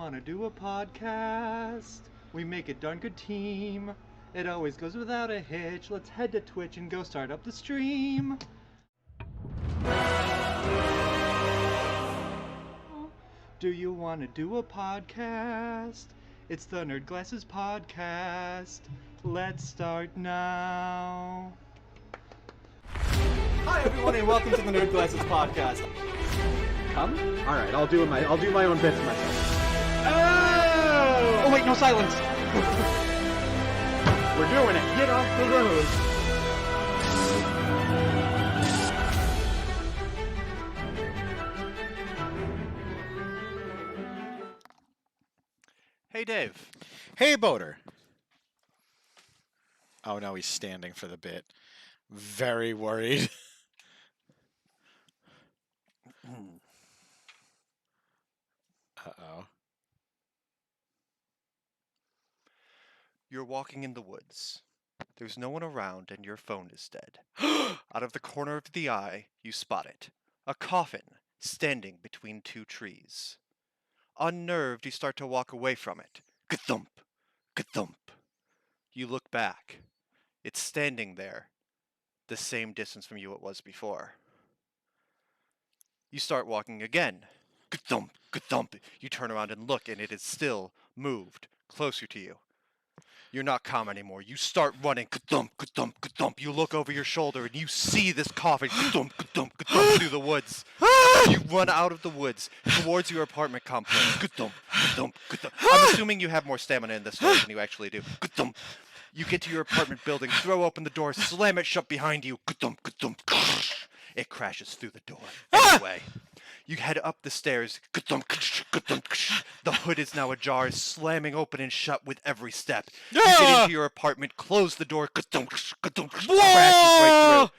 wanna do a podcast? We make a darn good team. It always goes without a hitch. Let's head to Twitch and go start up the stream. Do you wanna do a podcast? It's the Nerd Glasses Podcast. Let's start now. Hi everyone and welcome to the Nerd Glasses Podcast. Come? Alright, I'll do my own bits myself. Oh wait, no silence. We're doing it. Get off the road. Hey Dave. Hey, Boater. Oh, no, he's standing for the bit. Very worried. Uh-oh. You're walking in the woods. There's no one around and your phone is dead. Out of the corner of the eye, you spot it. A coffin standing between two trees. Unnerved, you start to walk away from it. Ka-thump! Ka-thump! You look back. It's standing there, the same distance from you it was before. You start walking again. Ka-thump! Ka-thump! You turn around and look, and it is still moved closer to you. You're not calm anymore. You start running. Ka-thump! Ka-thump! Ka-thump! You look over your shoulder, and you see this coffin. Ka-thump! Ka-thump! Ka-thump! Through the woods. You run out of the woods towards your apartment complex. Ka-thump! Ka-thump! Ka-thump! I'm assuming you have more stamina in this story than you actually do. Ka-thump! You get to your apartment building, throw open the door, slam it shut behind you. Ka-thump! Ka-thump! It crashes through the door. Anyway, you head up the stairs. Ka-thump! Ka-thump! The hood is now ajar, slamming open and shut with every step. You get into your apartment, close the door. Ka-thump! Ka-thump! Crashes right through.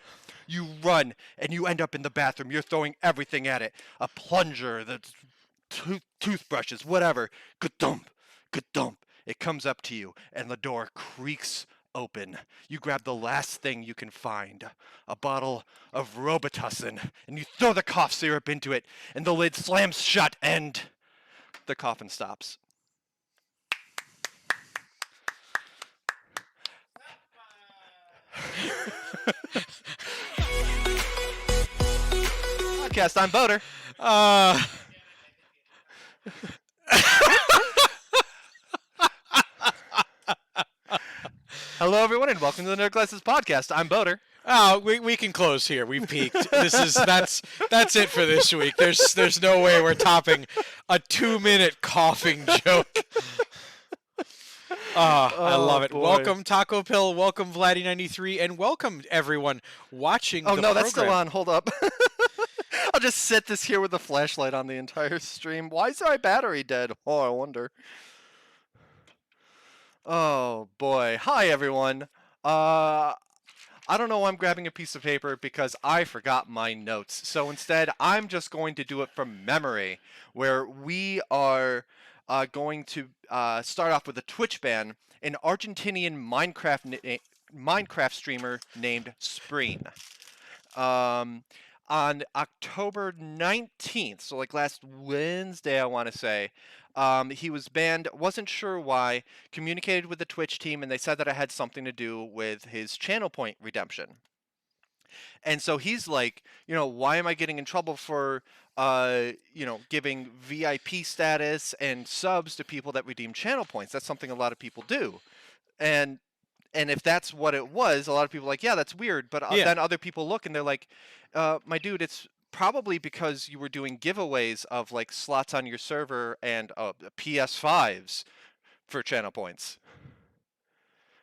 You run, and you end up in the bathroom. You're throwing everything at it. A plunger, the toothbrushes, whatever. Ka-thump! Ka-thump! It comes up to you, and the door creaks open. You grab the last thing you can find, a bottle of Robitussin, and you throw the cough syrup into it, and the lid slams shut, and the coffin stops. Podcast, I'm Boater. Hello, everyone, and welcome to the Nerd Glasses Podcast. I'm Boater. We can close here. We've peaked. That's it for this week. There's no way we're topping a 2-minute coughing joke. I love it. Boy. Welcome, Taco Pill. Welcome, Vladdy93, and welcome everyone watching the program. That's still on. Hold up. I'll just set this here with the flashlight on the entire stream. Why is my battery dead? Oh, I wonder. Oh, boy. Hi, everyone. I don't know why I'm grabbing a piece of paper because I forgot my notes. So instead, I'm just going to do it from memory, where we are going to start off with a Twitch ban, an Argentinian Minecraft streamer named Spreen. On October 19th, so like last Wednesday, I want to say, he was banned, wasn't sure why, communicated with the Twitch team, and they said that it had something to do with his channel point redemption. And so he's like, why am I getting in trouble for, giving VIP status and subs to people that redeem channel points? That's something a lot of people do. And if that's what it was, a lot of people are like, yeah, that's weird. But then other people look and they're like, my dude, it's probably because you were doing giveaways of like slots on your server and PS5s for channel points.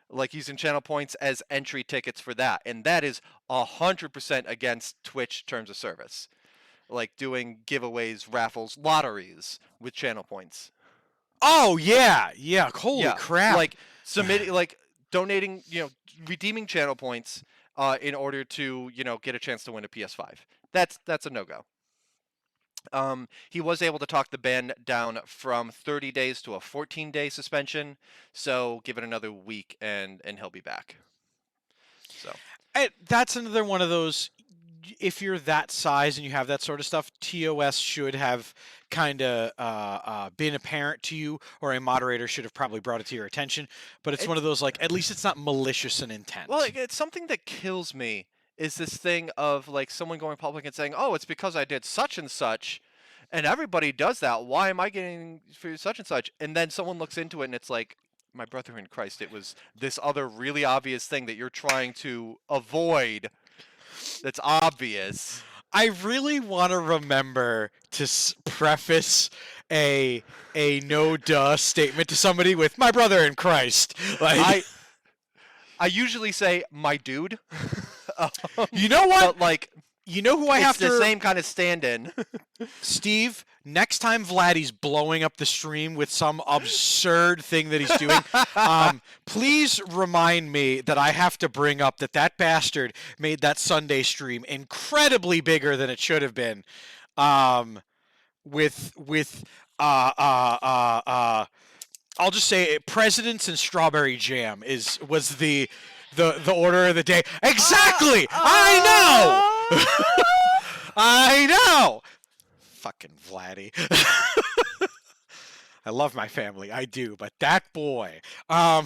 Like using channel points as entry tickets for that. And that is 100% against Twitch terms of service. Like doing giveaways, raffles, lotteries with channel points. Oh, yeah. Holy crap. Like submitting, like donating, redeeming channel points in order to, get a chance to win a PS5. That's a no-go. He was able to talk the ban down from 30 days to a 14-day suspension, so give it another week and he'll be back. So That's another one of those if you're that size and you have that sort of stuff, TOS should have kind of been apparent to you, or a moderator should have probably brought it to your attention. But it's one of those, like, at least it's not malicious in intent. Well, it's something that kills me is this thing of like someone going public and saying, "Oh, it's because I did such and such," and everybody does that. Why am I getting for such and such? And then someone looks into it and it's like, my brother in Christ, it was this other really obvious thing that you're trying to avoid. That's obvious. I really want to remember to preface a no duh statement to somebody with "my brother in Christ." Like, I usually say "my dude." You know what? But like, you know who I have to. It's the same kind of stand-in. Steve, next time Vladdy's blowing up the stream with some absurd thing that he's doing, please remind me that I have to bring up that bastard made that Sunday stream incredibly bigger than it should have been. I'll just say presidents and strawberry jam was the order of the day. Exactly. I know. I know. Fucking Vladdy. I love my family. I do, but that boy. That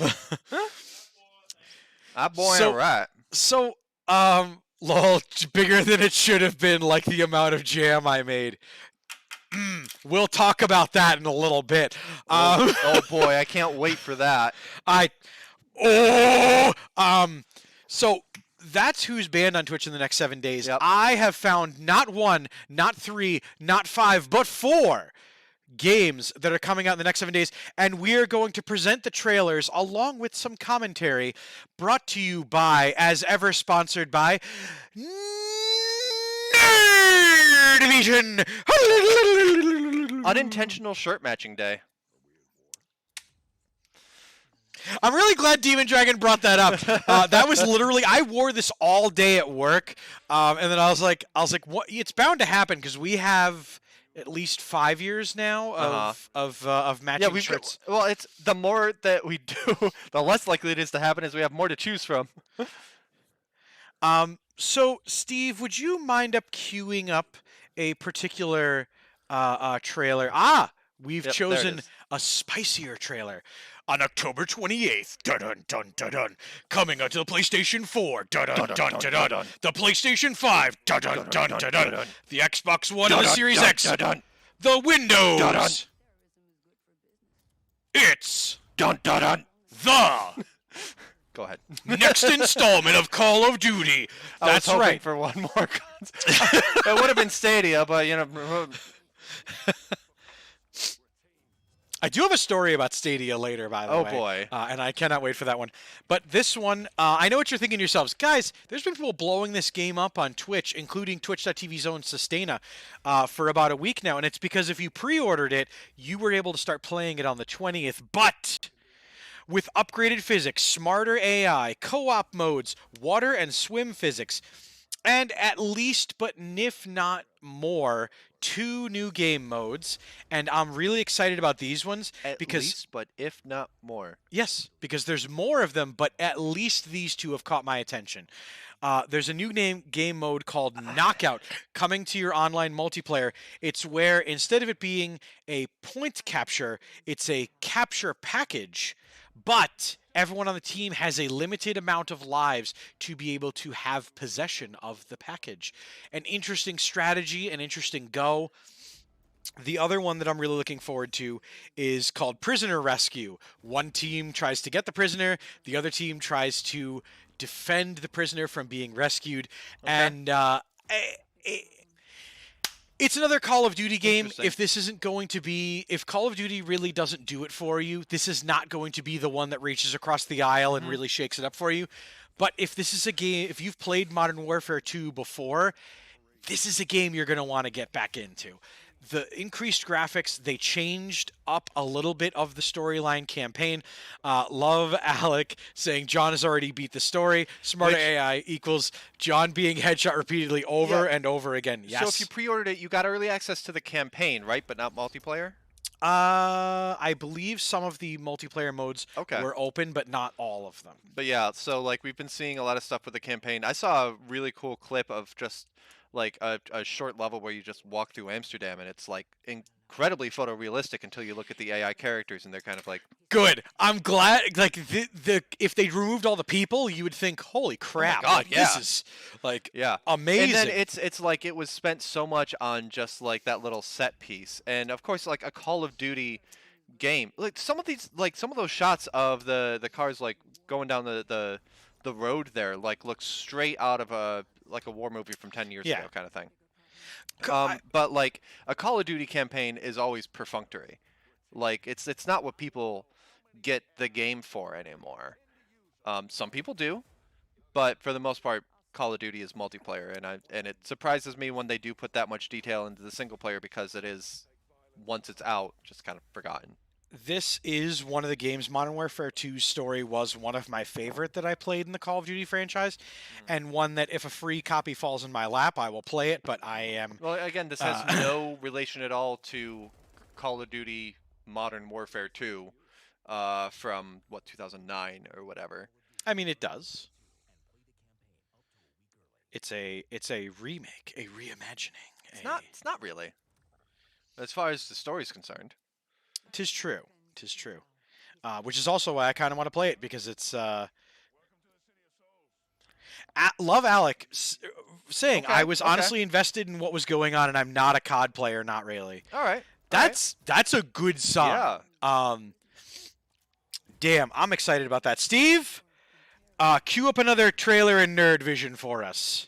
boy, all right. So, lol, bigger than it should have been, like the amount of jam I made. We'll talk about that in a little bit. Oh boy, I can't wait for that. So that's who's banned on Twitch in the next 7 days. Yep. I have found not 1, not 3, not 5, but 4 games that are coming out in the next 7 days, and we are going to present the trailers along with some commentary brought to you by, as ever, sponsored by Nerdivision. Unintentional shirt matching day. I'm really glad Demon Dragon brought that up. That was literally, I wore this all day at work, and then I was like, what? It's bound to happen because we have at least 5 years now of matching shirts. Well, it's the more that we do, the less likely it is to happen, as we have more to choose from. So Steve, would you mind queuing up a particular trailer? We've chosen a spicier trailer. On October 28th, dun dun dun dun, coming out to the PlayStation 4, dun dun dun dun dun, the PlayStation 5, dun dun dun dun dun, the Xbox One and the Series X, the Windows. It's Dun dun dun. the Go ahead. next installment of Call of Duty. That's I was hoping right. for one more. It would have been Stadia, but you know. I do have a story about Stadia later, by the way. Oh, boy. And I cannot wait for that one. But this one, I know what you're thinking to yourselves. Guys, there's been people blowing this game up on Twitch, including Twitch.tv's own Sustaina, for about a week now. And it's because if you pre-ordered it, you were able to start playing it on the 20th. But with upgraded physics, smarter AI, co-op modes, water and swim physics, and at least, but if not more, 2 new game modes, and I'm really excited about these ones because, least, but if not more. Yes, because there's more of them, but at least these 2 have caught my attention. There's a new game mode called Knockout coming to your online multiplayer. It's where instead of it being a point capture, it's a capture package, but everyone on the team has a limited amount of lives to be able to have possession of the package. An interesting strategy, an interesting go. The other one that I'm really looking forward to is called Prisoner Rescue. One team tries to get the prisoner, the other team tries to defend the prisoner from being rescued. Okay. And it's another Call of Duty game. If this isn't going to be, if Call of Duty really doesn't do it for you, this is not going to be the one that reaches across the aisle and really shakes it up for you. But if this is a game, if you've played Modern Warfare 2 before, this is a game you're going to want to get back into. The increased graphics, they changed up a little bit of the storyline campaign. Love Alec saying John has already beat the story. Smarter AI equals John being headshot repeatedly over and over again. Yes. So if you pre-ordered it, you got early access to the campaign, right? But not multiplayer? I believe some of the multiplayer modes Okay. were open, but not all of them. But yeah, so like we've been seeing a lot of stuff with the campaign. I saw a really cool clip of just like a short level where you just walk through Amsterdam and it's like incredibly photorealistic until you look at the AI characters and they're kind of like, Good. I'm glad. Like the if they removed all the people, you would think, "Holy crap! God, like, yeah. This is like yeah. amazing." And then it's like it was spent so much on just like that little set piece. And of course like a Call of Duty game. Like some of those shots of the cars like going down the road there like look straight out of a war movie from 10 years Yeah. ago kind of thing. I- But like a Call of Duty campaign is always perfunctory. Like it's not what people get the game for anymore. Some people do, but for the most part, Call of Duty is multiplayer, and it surprises me when they do put that much detail into the single player because it is once it's out, just kind of forgotten. this is one of the games. Modern Warfare 2's story was one of my favorite that I played in the Call of Duty franchise, and one that if a free copy falls in my lap, I will play it. But I am Well, again, this has no relation at all to Call of Duty Modern Warfare 2 from, 2009 or whatever. I mean, it does. It's a remake, a reimagining. It's not really. As far as the story's concerned. Tis true. Tis true. Which is also why I kind of want to play it because it's. Love Alec saying Okay, I was okay. honestly invested in what was going on, and I'm not a COD player. Not really. All right. That's a good song. Yeah. Damn, I'm excited about that. Steve, cue up another trailer in Nerd Vision for us.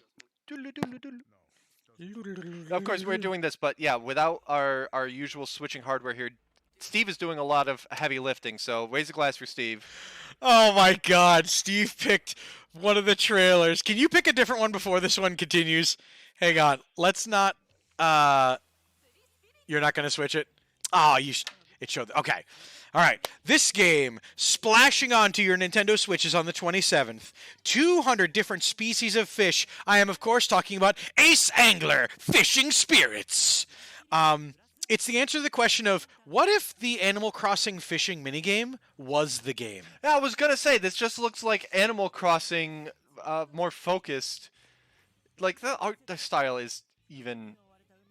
Of course, we're doing this, but yeah, without our usual switching hardware here, Steve is doing a lot of heavy lifting, so raise a glass for Steve. Oh my God, Steve picked one of the trailers. Can you pick a different one before this one continues? Hang on, let's not. You're not gonna switch it. Oh, it showed. Okay. All right. This game splashing onto your Nintendo Switches on the 27th. 200 different species of fish. I am, of course, talking about Ace Angler Fishing Spirits. It's the answer to the question of what if the Animal Crossing fishing minigame was the game? Yeah, I was gonna say this just looks like Animal Crossing, more focused. Like the art style is even,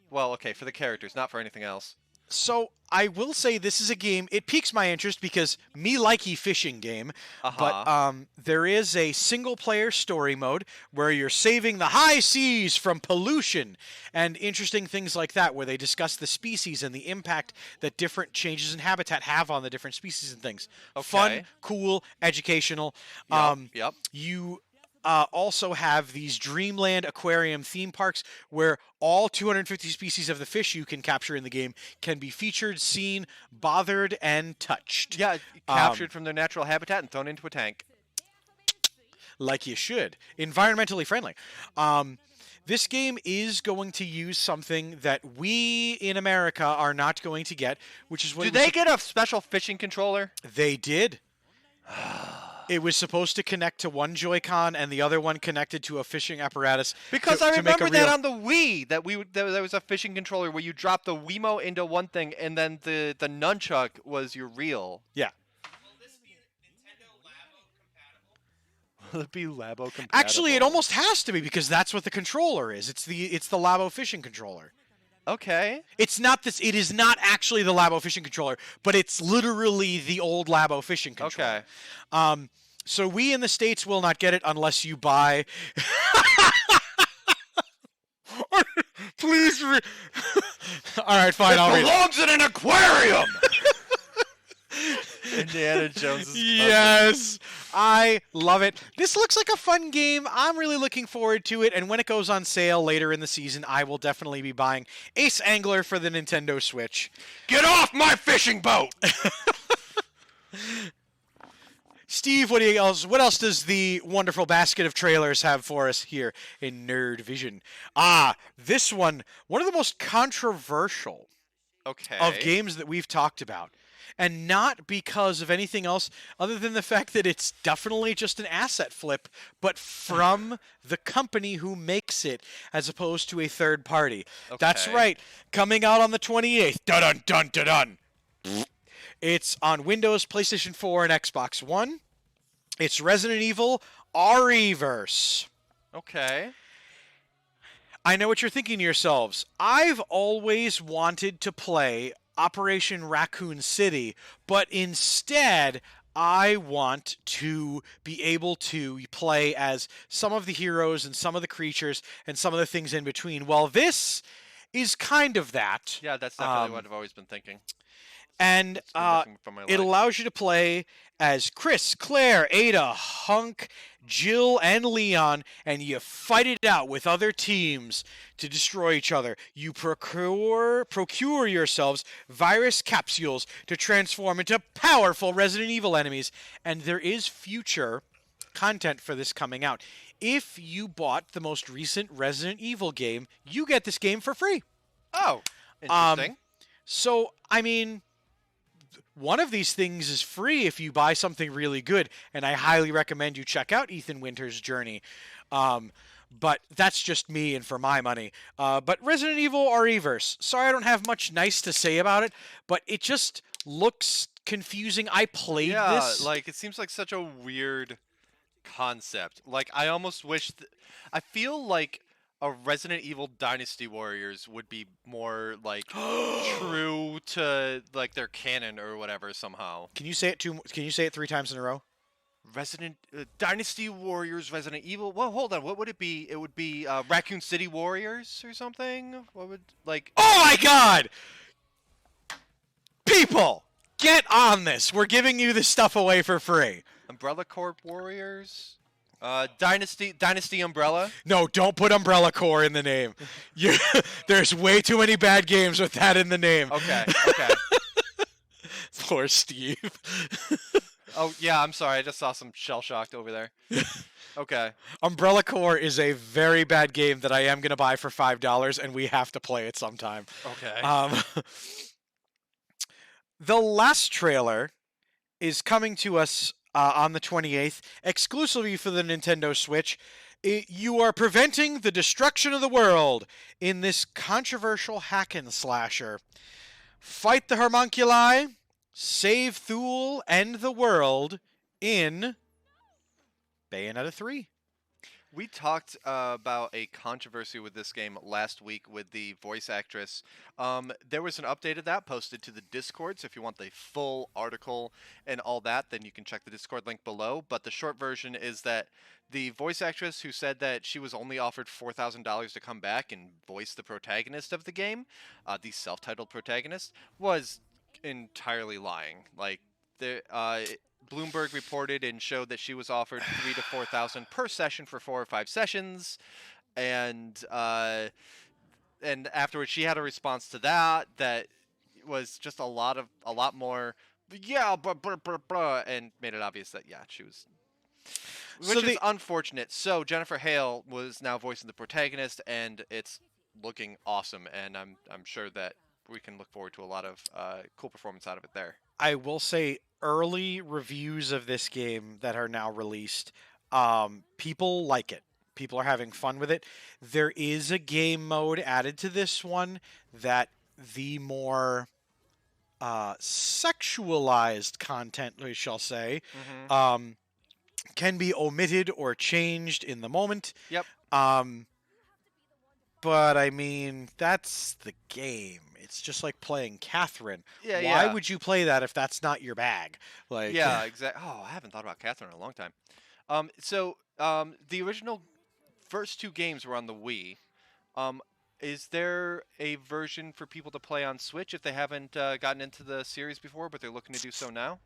well, okay, for the characters, not for anything else. So I will say this is a game. It piques my interest because me likey fishing game. But there is a single-player story mode where you're saving the high seas from pollution and interesting things like that, where they discuss the species and the impact that different changes in habitat have on the different species and things. Fun, Okay. cool, educational. Yep. You also have these Dreamland Aquarium theme parks where all 250 species of the fish you can capture in the game can be featured, seen, bothered, and touched. Yeah, captured from their natural habitat and thrown into a tank. Like you should. Environmentally friendly. This game is going to use something that we in America are not going to get, which is what Do they get a special fishing controller? They did. It was supposed to connect to one Joy-Con and the other one connected to a fishing apparatus. Because to I make a remember that real- on the Wii there was a fishing controller where you drop the Wiimote into one thing and then the nunchuck was your reel. Yeah. Will it be Labo compatible? Actually, it almost has to be because that's what the controller is. It's the Labo fishing controller. Okay. It's not this. It is not actually the Labo fishing controller, but it's literally the old Labo fishing controller. Okay. So we in the States will not get it unless you buy. Please. All right, fine. I'll read it. Belongs in an aquarium. Indiana Jones's cousin. Yes, I love it. This looks like a fun game. I'm really looking forward to it. And when it goes on sale later in the season, I will definitely be buying Ace Angler for the Nintendo Switch. Get off my fishing boat! Steve, what else does the wonderful basket of trailers have for us here in Nerd Vision? This one of the most controversial Okay. of games that we've talked about. And not because of anything else other than the fact that it's definitely just an asset flip, but from the company who makes it as opposed to a third party. That's Okay. right. Coming out on the 28th. Dun-dun-dun-dun-dun. It's on Windows, PlayStation 4, and Xbox One. It's Resident Evil ReVerse. Okay. I know what you're thinking to yourselves. I've always wanted to play Operation Raccoon City, but instead I want to be able to play as some of the heroes and some of the creatures and some of the things in between. Well, this is kind of that. Yeah, that's definitely Um, what I've always been thinking. And It's been looking for my it life. allows you to play as Chris, Claire, Ada, Hunk, Jill, and Leon, and you fight it out with other teams to destroy each other. You procure yourselves virus capsules to transform into powerful Resident Evil enemies, and there is future content for this coming out. If you bought the most recent Resident Evil game, you get this game for free. Oh, interesting. So, I mean, one of these things is free if you buy something really good, and I highly recommend you check out Ethan Winter's Journey. But that's just me and for my money. But Resident Evil ReVerse. Sorry, I don't have much nice to say about it, but it just looks confusing. I played Yeah, this. like it seems like such a weird concept. Like I almost wish I feel like a Resident Evil Dynasty Warriors would be more like true to like their canon or whatever somehow. Can you say it Can you say it 3 times in a row? Resident Dynasty Warriors Resident Evil. Well, hold on. What would it be? It would be Raccoon City Warriors or something. What would like? Oh my God! People, get on this. We're giving you this stuff away for free. Umbrella Corp Warriors? Dynasty Umbrella? No, don't put Umbrella Corps in the name. There's way too many bad games with that in the name. Okay, okay. Poor Steve. Oh, yeah, I'm sorry. I just saw some shell-shocked over there. Okay. Umbrella Corps is a very bad game that I am going to buy for $5, and we have to play it sometime. Okay. The last trailer is coming to us on the 28th, exclusively for the Nintendo Switch. You are preventing the destruction of the world in this controversial hack and slasher. Fight the homunculi, save Thule and the world in Bayonetta 3. We talked about a controversy with this game last week with the voice actress. There was an update of that posted to the Discord, so if you want the full article and all that, then you can check the Discord link below. But the short version is that the voice actress who said that she was only offered $4,000 to come back and voice the protagonist of the game, the self-titled protagonist, was entirely lying. Like, Bloomberg reported and showed that she was offered $3,000 to $4,000 per session for 4 or 5 sessions, and afterwards she had a response to that was just a lot more and made it obvious that she was, which is unfortunate. So Jennifer Hale was now voicing the protagonist, and it's looking awesome, and I'm sure that we can look forward to a lot of cool performance out of it there. I will say early reviews of this game that are now released, people like it. People are having fun with it. There is a game mode added to this one that the more sexualized content, we shall say, can be omitted or changed in the moment. Yep. But I mean, that's the game. It's just like playing Catherine. Yeah, Why would you play that if that's not your bag? Like, yeah, exactly. Oh, I haven't thought about Catherine in a long time. The original first 2 games were on the Wii. Is there a version for people to play on Switch if they haven't gotten into the series before, but they're looking to do so now?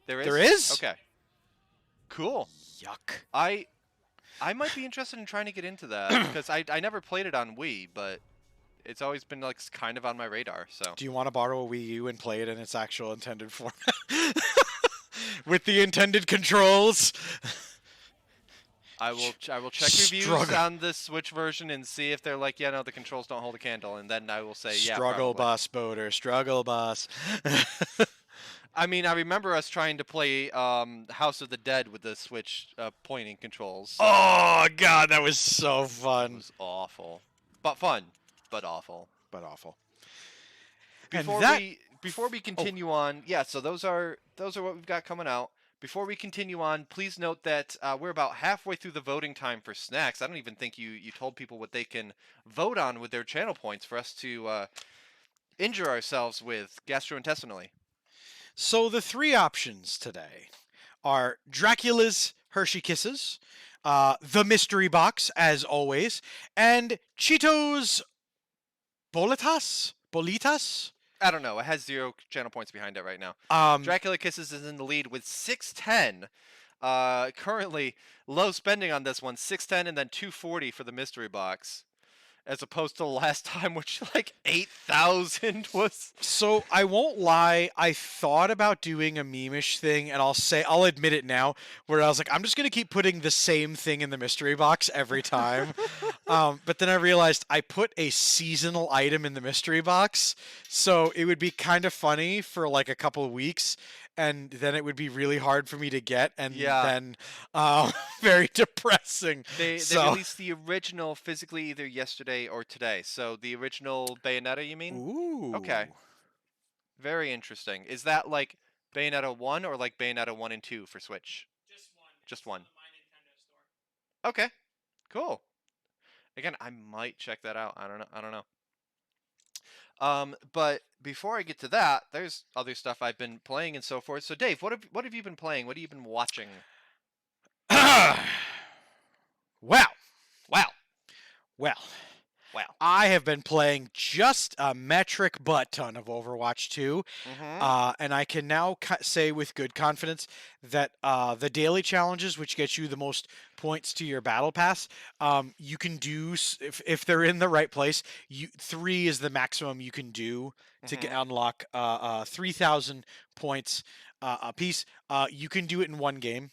There is? There is? Okay. Cool. Yuck. I might be interested in trying to get into that because I never played it on Wii, but it's always been like kind of on my radar. So. Do you want to borrow a Wii U and play it in its actual intended format? With the intended controls? I will check reviews on the Switch version and see if they're like, yeah, no, the controls don't hold a candle, and then I will say, yeah, Struggle probably. bus, Boater. Struggle bus. I mean, I remember us trying to play House of the Dead with the Switch pointing controls. So Oh, God, that was so it fun. was awful. But fun, but awful. But awful. Before before we continue on, so those are what we've got coming out. Before we continue on, please note that we're about halfway through the voting time for snacks. I don't even think you told people what they can vote on with their channel points for us to injure ourselves with gastrointestinally. So the three options today are Dracula's Hershey Kisses, the Mystery Box, as always, and Cheetos Bolitas? I don't know. It has 0 channel points behind it right now. Dracula Kisses is in the lead with 610. Currently, low spending on this one, 610 and then 240 for the mystery box, as opposed to the last time, which like 8,000 was. So I won't lie, I thought about doing a meme-ish thing, and I'll admit it now, where I was like, I'm just gonna keep putting the same thing in the mystery box every time. But then I realized I put a seasonal item in the mystery box, so it would be kind of funny for like a couple of weeks, and then it would be really hard for me to get, and then very depressing. They released the original physically either yesterday or today. So the original Bayonetta, you mean? Ooh. Okay. Very interesting. Is that like Bayonetta 1 or like Bayonetta 1 and 2 for Switch? Just one. Okay. Cool. Again, I might check that out. I don't know. But before I get to that, there's other stuff I've been playing and so forth. So Dave, what have you been playing? What have you been watching? Well, Wow. I have been playing just a metric butt ton of Overwatch 2, and I can now say with good confidence that the daily challenges, which get you the most points to your battle pass, you can do if they're in the right place. 3 is the maximum you can do to unlock 3,000 points a piece. You can do it in one game.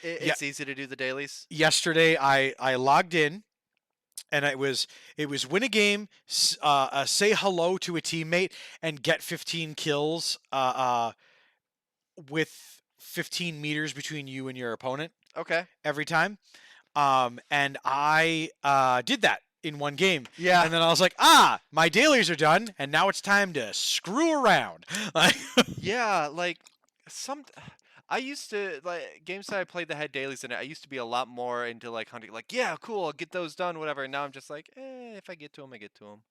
It's easy to do the dailies. Yesterday, I logged in. And it was win a game, say hello to a teammate, and get 15 kills with 15 meters between you and your opponent. Okay. Every time. And I did that in one game. Yeah. And then I was like, my dailies are done, and now it's time to screw around. Yeah, like I used to like games that I played that had dailies in it. I used to be a lot more into like hunting, like yeah, cool, I'll get those done, whatever. And now I'm just like, if I get to them, I get to them.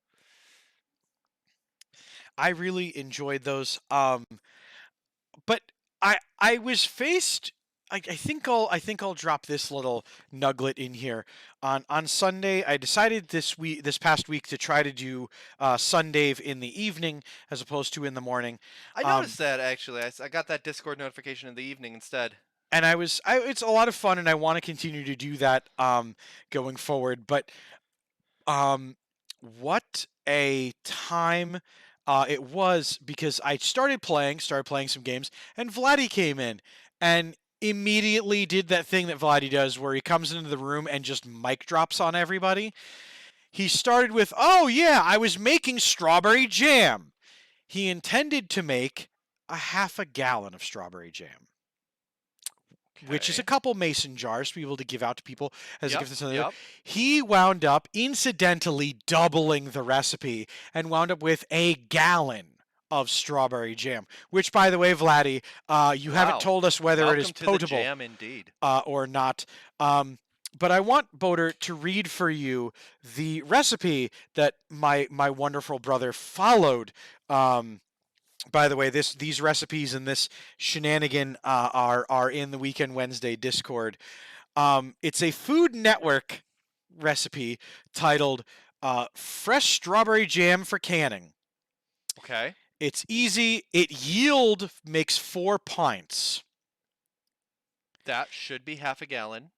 I really enjoyed those. But I was faced. I think I'll drop this little nugget in here. On Sunday, I decided this past week to try to do Sunday in the evening as opposed to in the morning. I noticed that actually. I got that Discord notification in the evening instead. And it's a lot of fun, and I want to continue to do that going forward. But what a time it was, because I started playing some games, and Vladdy came in and immediately did that thing that Vladdy does where he comes into the room and just mic drops on everybody. He started with, "Oh yeah, I was making strawberry jam." He intended to make a half a gallon of strawberry jam, which is a couple mason jars to be able to give out to people as a gift. He wound up incidentally doubling the recipe and wound up with a gallon of strawberry jam, which, by the way, Vladdy, you haven't told us whether it is potable jam, indeed. Or not. But I want Boater to read for you the recipe that my wonderful brother followed. By the way, these recipes and this shenanigan are in the Weekend Wednesday Discord. It's a Food Network recipe titled "Fresh Strawberry Jam for Canning." Okay. It's easy. Yield makes 4 pints. That should be half a gallon.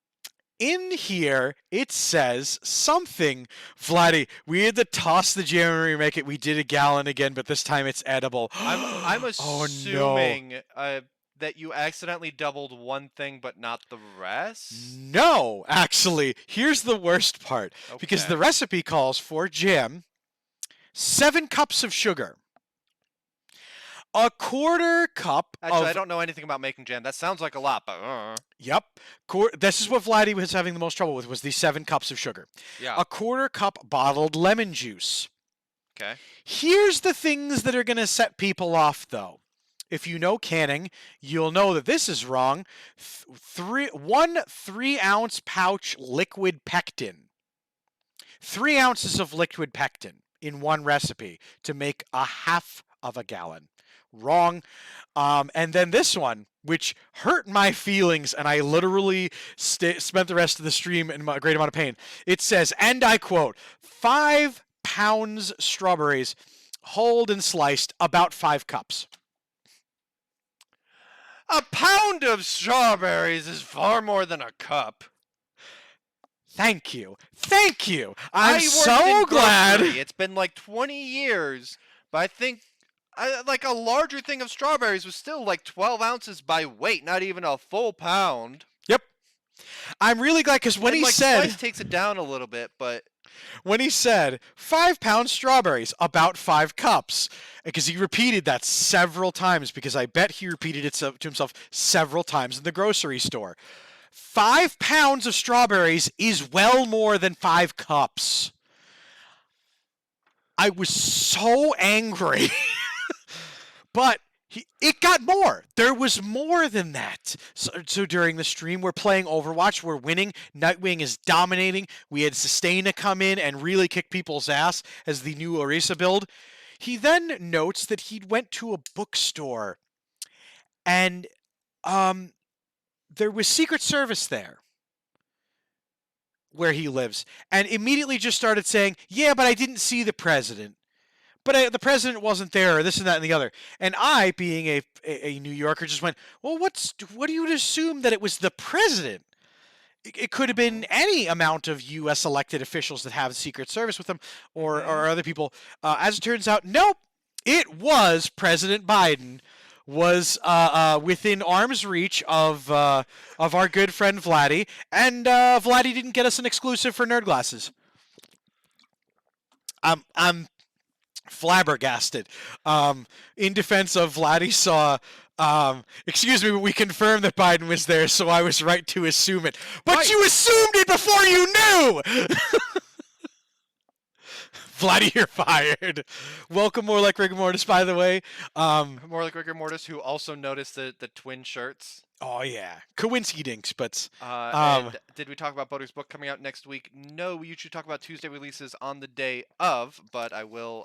In here, it says something. Vladdy, we had to toss the jam and remake it. We did a gallon again, but this time it's edible. I'm assuming that you accidentally doubled one thing but not the rest? No, actually. Here's the worst part. Okay. Because the recipe calls for jam, 7 cups of sugar, a quarter cup Actually, I don't know anything about making jam. That sounds like a lot, but Yep. This is what Vladdy was having the most trouble with, was the 7 cups of sugar. yeah. A quarter cup bottled lemon juice. Okay. Here's the things that are going to set people off, though. If you know canning, you'll know that this is wrong. 1 3-ounce pouch liquid pectin. 3 ounces of liquid pectin in one recipe to make a half of a gallon. Wrong. And then this one, which hurt my feelings, and I literally spent the rest of the stream in a great amount of pain. It says, and I quote, 5 pounds strawberries, hulled and sliced, about 5 cups. A pound of strawberries is far more than a cup. Thank you. Thank you. I I'm worked so in glad. grocery. It's been like 20 years, but I think like a larger thing of strawberries was still like 12 ounces by weight, not even a full pound. Yep. I'm really glad because when And he like said slice takes it down a little bit, but 5 pounds strawberries, about 5 cups, because he repeated that several times, because I bet he repeated it to himself several times in the grocery store. 5 pounds of strawberries is well more than 5 cups. I was so angry. But it got more. There was more than that. So during the stream, we're playing Overwatch. We're winning. Nightwing is dominating. We had Sustaina come in and really kick people's ass as the new Orisa build. He then notes that he went to a bookstore and there was Secret Service there where he lives, and immediately just started saying, yeah, but I didn't see the president. But the president wasn't there, or this and that and the other. And I, being a New Yorker, just went, well, what do you assume that it was the president? It could have been any amount of U.S. elected officials that have the Secret Service with them, or other people. As it turns out, nope, it was President Biden. Was within arm's reach of our good friend Vladdy, and Vladdy didn't get us an exclusive for Nerd Glasses. I'm flabbergasted. In defense of Vladdy saw, excuse me, but we confirmed that Biden was there, so I was right to assume it. But Right. you assumed it before you knew! Vladdy, you're fired. Welcome, more like rigor mortis, by the way. more like rigor mortis, who also noticed the twin shirts. Oh, yeah. Coincidence, but... And did we talk about Butter's book coming out next week? No, we usually talk about Tuesday releases on the day of, but I will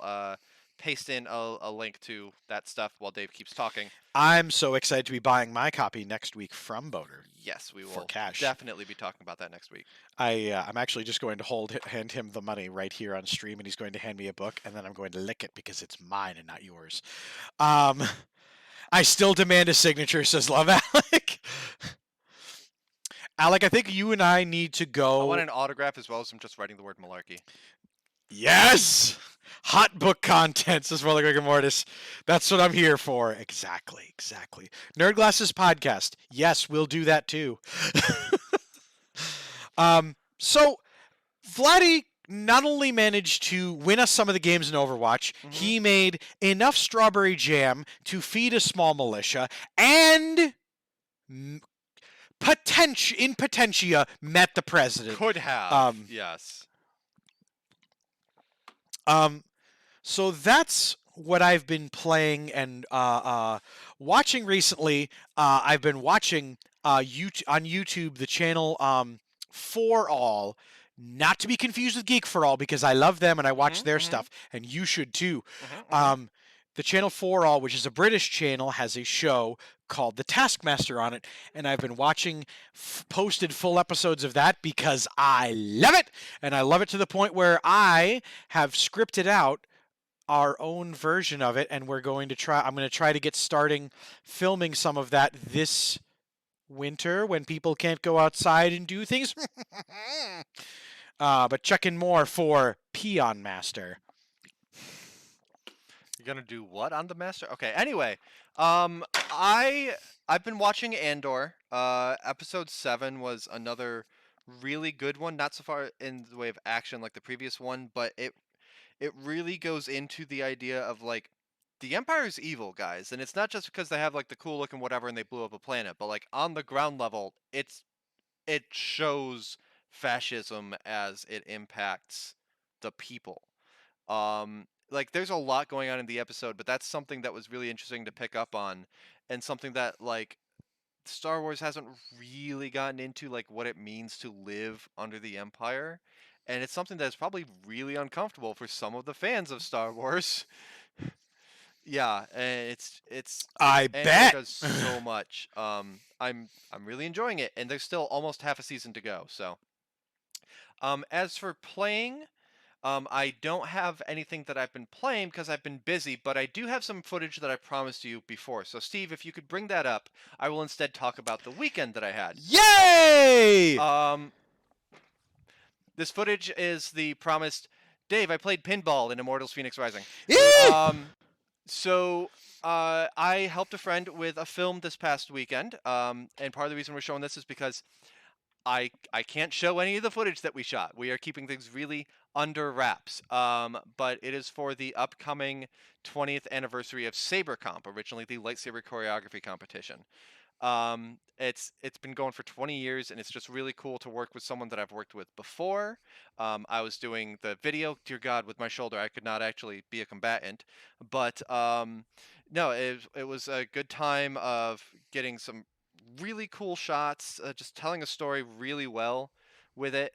paste in a link to that stuff while Dave keeps talking. I'm so excited to be buying my copy next week from Boater. Yes, we will For cash. definitely be talking about that next week. I'm actually just going to hand him the money right here on stream, and he's going to hand me a book, and then I'm going to lick it because it's mine and not yours. I still demand a signature, says Love Alec. Alec, I think you and I need to go. I want an autograph as well as I'm just writing the word malarkey. Yes! Hot book content, says More Like Rigor Mortis. That's what I'm here for. Exactly. Nerd Glasses podcast. Yes, we'll do that too. So, Vladdy not only managed to win us some of the games in Overwatch, he made enough strawberry jam to feed a small militia, and in potentia met the president. Could have, yes. So that's what I've been playing and watching recently. I've been watching on YouTube the channel For All, not to be confused with Geek For All, because I love them and I watch their stuff, and you should too. The channel For All, which is a British channel, has a show called The Taskmaster on it, and I've been watching posted full episodes of that because I love it, and I love it to the point where I have scripted out our own version of it, and I'm going to try to get starting filming some of that this winter when people can't go outside and do things. But check in more for Peon Master. You're gonna do what on the master? Okay. Anyway, I've been watching Andor. Episode 7 was another really good one. Not so far in the way of action like the previous one, but it really goes into the idea of like the Empire's evil, guys, and it's not just because they have like the cool looking whatever and they blew up a planet, but like on the ground level, it shows fascism as it impacts the people. like there's a lot going on in the episode, but that's something that was really interesting to pick up on, and something that like Star Wars hasn't really gotten into, like what it means to live under the Empire, and it's something that's probably really uncomfortable for some of the fans of Star Wars. Yeah, and I Andor bet. does so much. I'm really enjoying it, and there's still almost half a season to go. So, as for playing, I don't have anything that I've been playing because I've been busy, but I do have some footage that I promised you before. So, Steve, if you could bring that up, I will instead talk about the weekend that I had. Yay! Um, this footage is the promised. Dave, I played pinball in Immortals: Phoenix Rising. Eee! So I helped a friend with a film this past weekend, and part of the reason we're showing this is because I can't show any of the footage that we shot. We are keeping things really under wraps. But it is for the upcoming 20th anniversary of SaberComp, originally the lightsaber choreography competition. It's been going for 20 years, and it's just really cool to work with someone that I've worked with before. I was doing the video, dear God, with my shoulder. I could not actually be a combatant, but no, it was a good time of getting some really cool shots, just telling a story really well with it.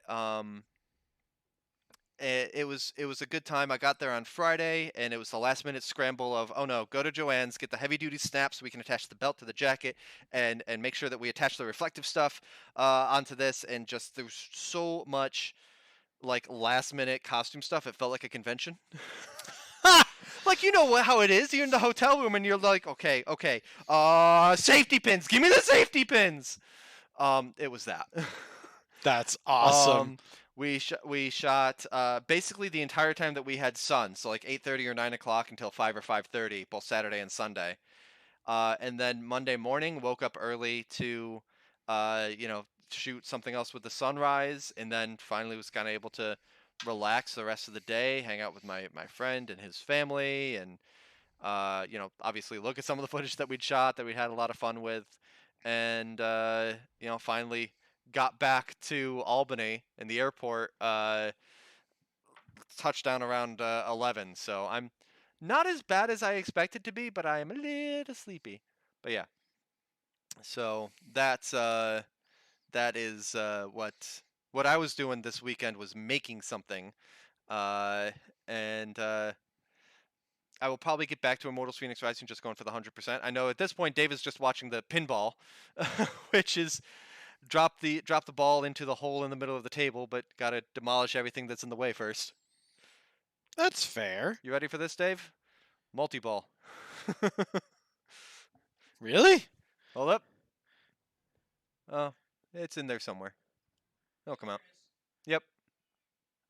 It was a good time. I got there on Friday, and it was the last minute scramble of, oh no, go to Joanne's, get the heavy duty snaps so we can attach the belt to the jacket, and make sure that we attach the reflective stuff onto this. And just there's so much like last minute costume stuff. It felt like a convention. Like you know how it is. You're in the hotel room and you're like, okay, okay, safety pins. Give me the safety pins. It was that. That's awesome. We shot basically the entire time that we had sun, so like 8:30 or 9 o'clock until 5 or 5:30, both Saturday and Sunday. And then Monday morning, woke up early to, shoot something else with the sunrise, and then finally was kind of able to relax the rest of the day, hang out with my friend and his family, and obviously look at some of the footage that we'd shot that we had a lot of fun with, and finally got back to Albany in the airport. Touchdown around 11, so I'm not as bad as I expected to be, but I am a little sleepy. But yeah, so that is what I was doing this weekend was making something, uh, and I will probably get back to Immortals: Phoenix Rising, just going for the 100%. I know at this point Dave is just watching the pinball, which is drop the ball into the hole in the middle of the table, but gotta demolish everything that's in the way first. That's fair. You ready for this, Dave? Multi-ball. Really? Hold up. Oh, it's in there somewhere. It'll come out. Yep.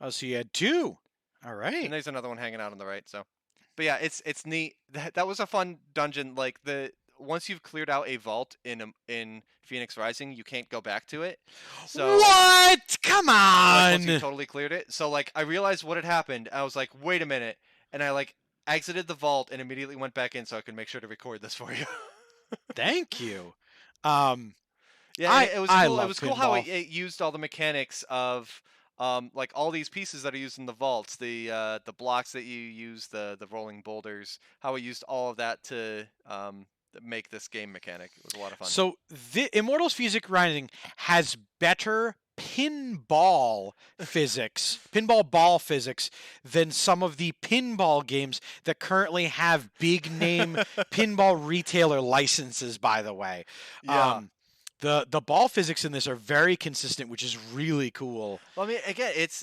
Oh, so you had two. All right. And there's another one hanging out on the right. So, but yeah, it's neat. That was a fun dungeon. Like once you've cleared out a vault in Phoenix Rising, you can't go back to it. So What? Come like once you on. totally cleared it. So like I realized what had happened. I was like, wait a minute, and I like exited the vault and immediately went back in so I could make sure to record this for you. Thank you. Um, Yeah, and it was I cool. It love was cool how pinball. it used all the mechanics of like all these pieces that are used in the vaults, the blocks that you use, the rolling boulders, how it used all of that to make this game mechanic. It was a lot of fun. So the Immortals Physics Rising has better pinball ball physics than some of the pinball games that currently have big name pinball retailer licenses, by the way. Yeah. The ball physics in this are very consistent, which is really cool. Well, I mean, again, it's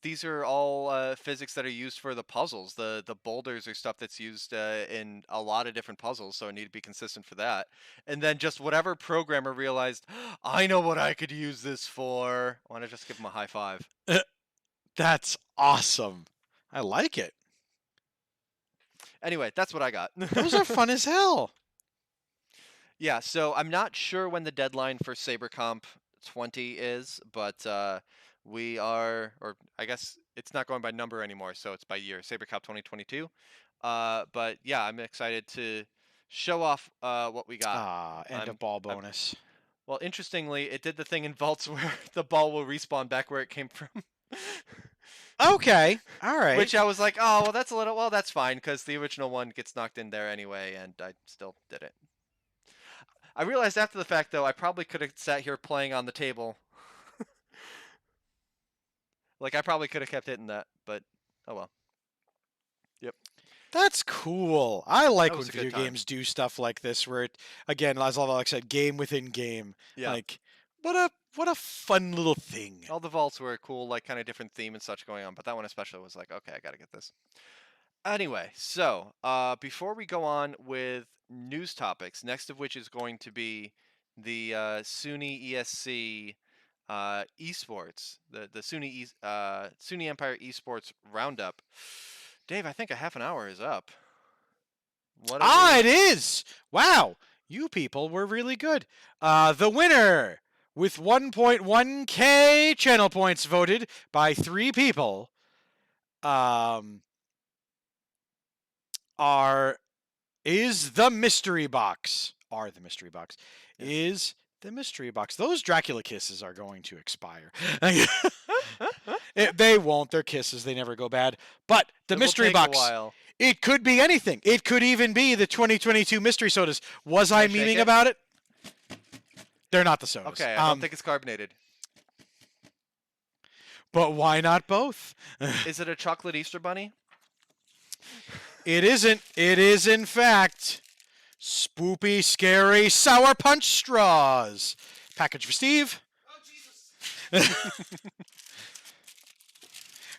these are all physics that are used for the puzzles. The boulders are stuff that's used in a lot of different puzzles, so it need to be consistent for that. And then just whatever programmer realized, I know what I could use this for. I want to just give him a high five. That's awesome. I like it. Anyway, that's what I got. Those are fun as hell. Yeah, so I'm not sure when the deadline for SaberComp 20 is, but we are, or I guess it's not going by number anymore, so it's by year, SaberComp 2022. But yeah, I'm excited to show off what we got. And a I'm, ball I'm, bonus. well, interestingly, it did the thing in vaults where the ball will respawn back where it came from. Okay. All right. Which I was like, oh, well, that's fine, because the original one gets knocked in there anyway, and I still did it. I realized after the fact, though, I probably could have sat here playing on the table. Like, I probably could have kept hitting that, but oh well. Yep. That's cool. I like That when was a good video time. games do stuff like this, where it, again, as Alex said, game within game. Yeah. Like, what a fun little thing. All the vaults were a cool, like, kind of different theme and such going on, but that one especially was like, okay, I gotta get this. Anyway, so before we go on with news topics, next of which is going to be the SUNY ESC esports, the SUNY Empire esports roundup. Dave, I think a half an hour is up. What are Ah, we- it is. Wow, you people were really good. The winner with 1.1k channel points voted by 3 people. Is the mystery box. Are the mystery box. Yes. Is the mystery box. Those Dracula kisses are going to expire. They won't. They're kisses. They never go bad. But the It will mystery take a box. while. It could be anything. It could even be the 2022 mystery sodas. Was I I shake memeing it? about it? They're not the sodas. Okay, I don't think it's carbonated. But why not both? Is it a chocolate Easter bunny? It isn't. It is, in fact, spoopy, scary Sour Punch straws. Package for Steve. Oh, Jesus.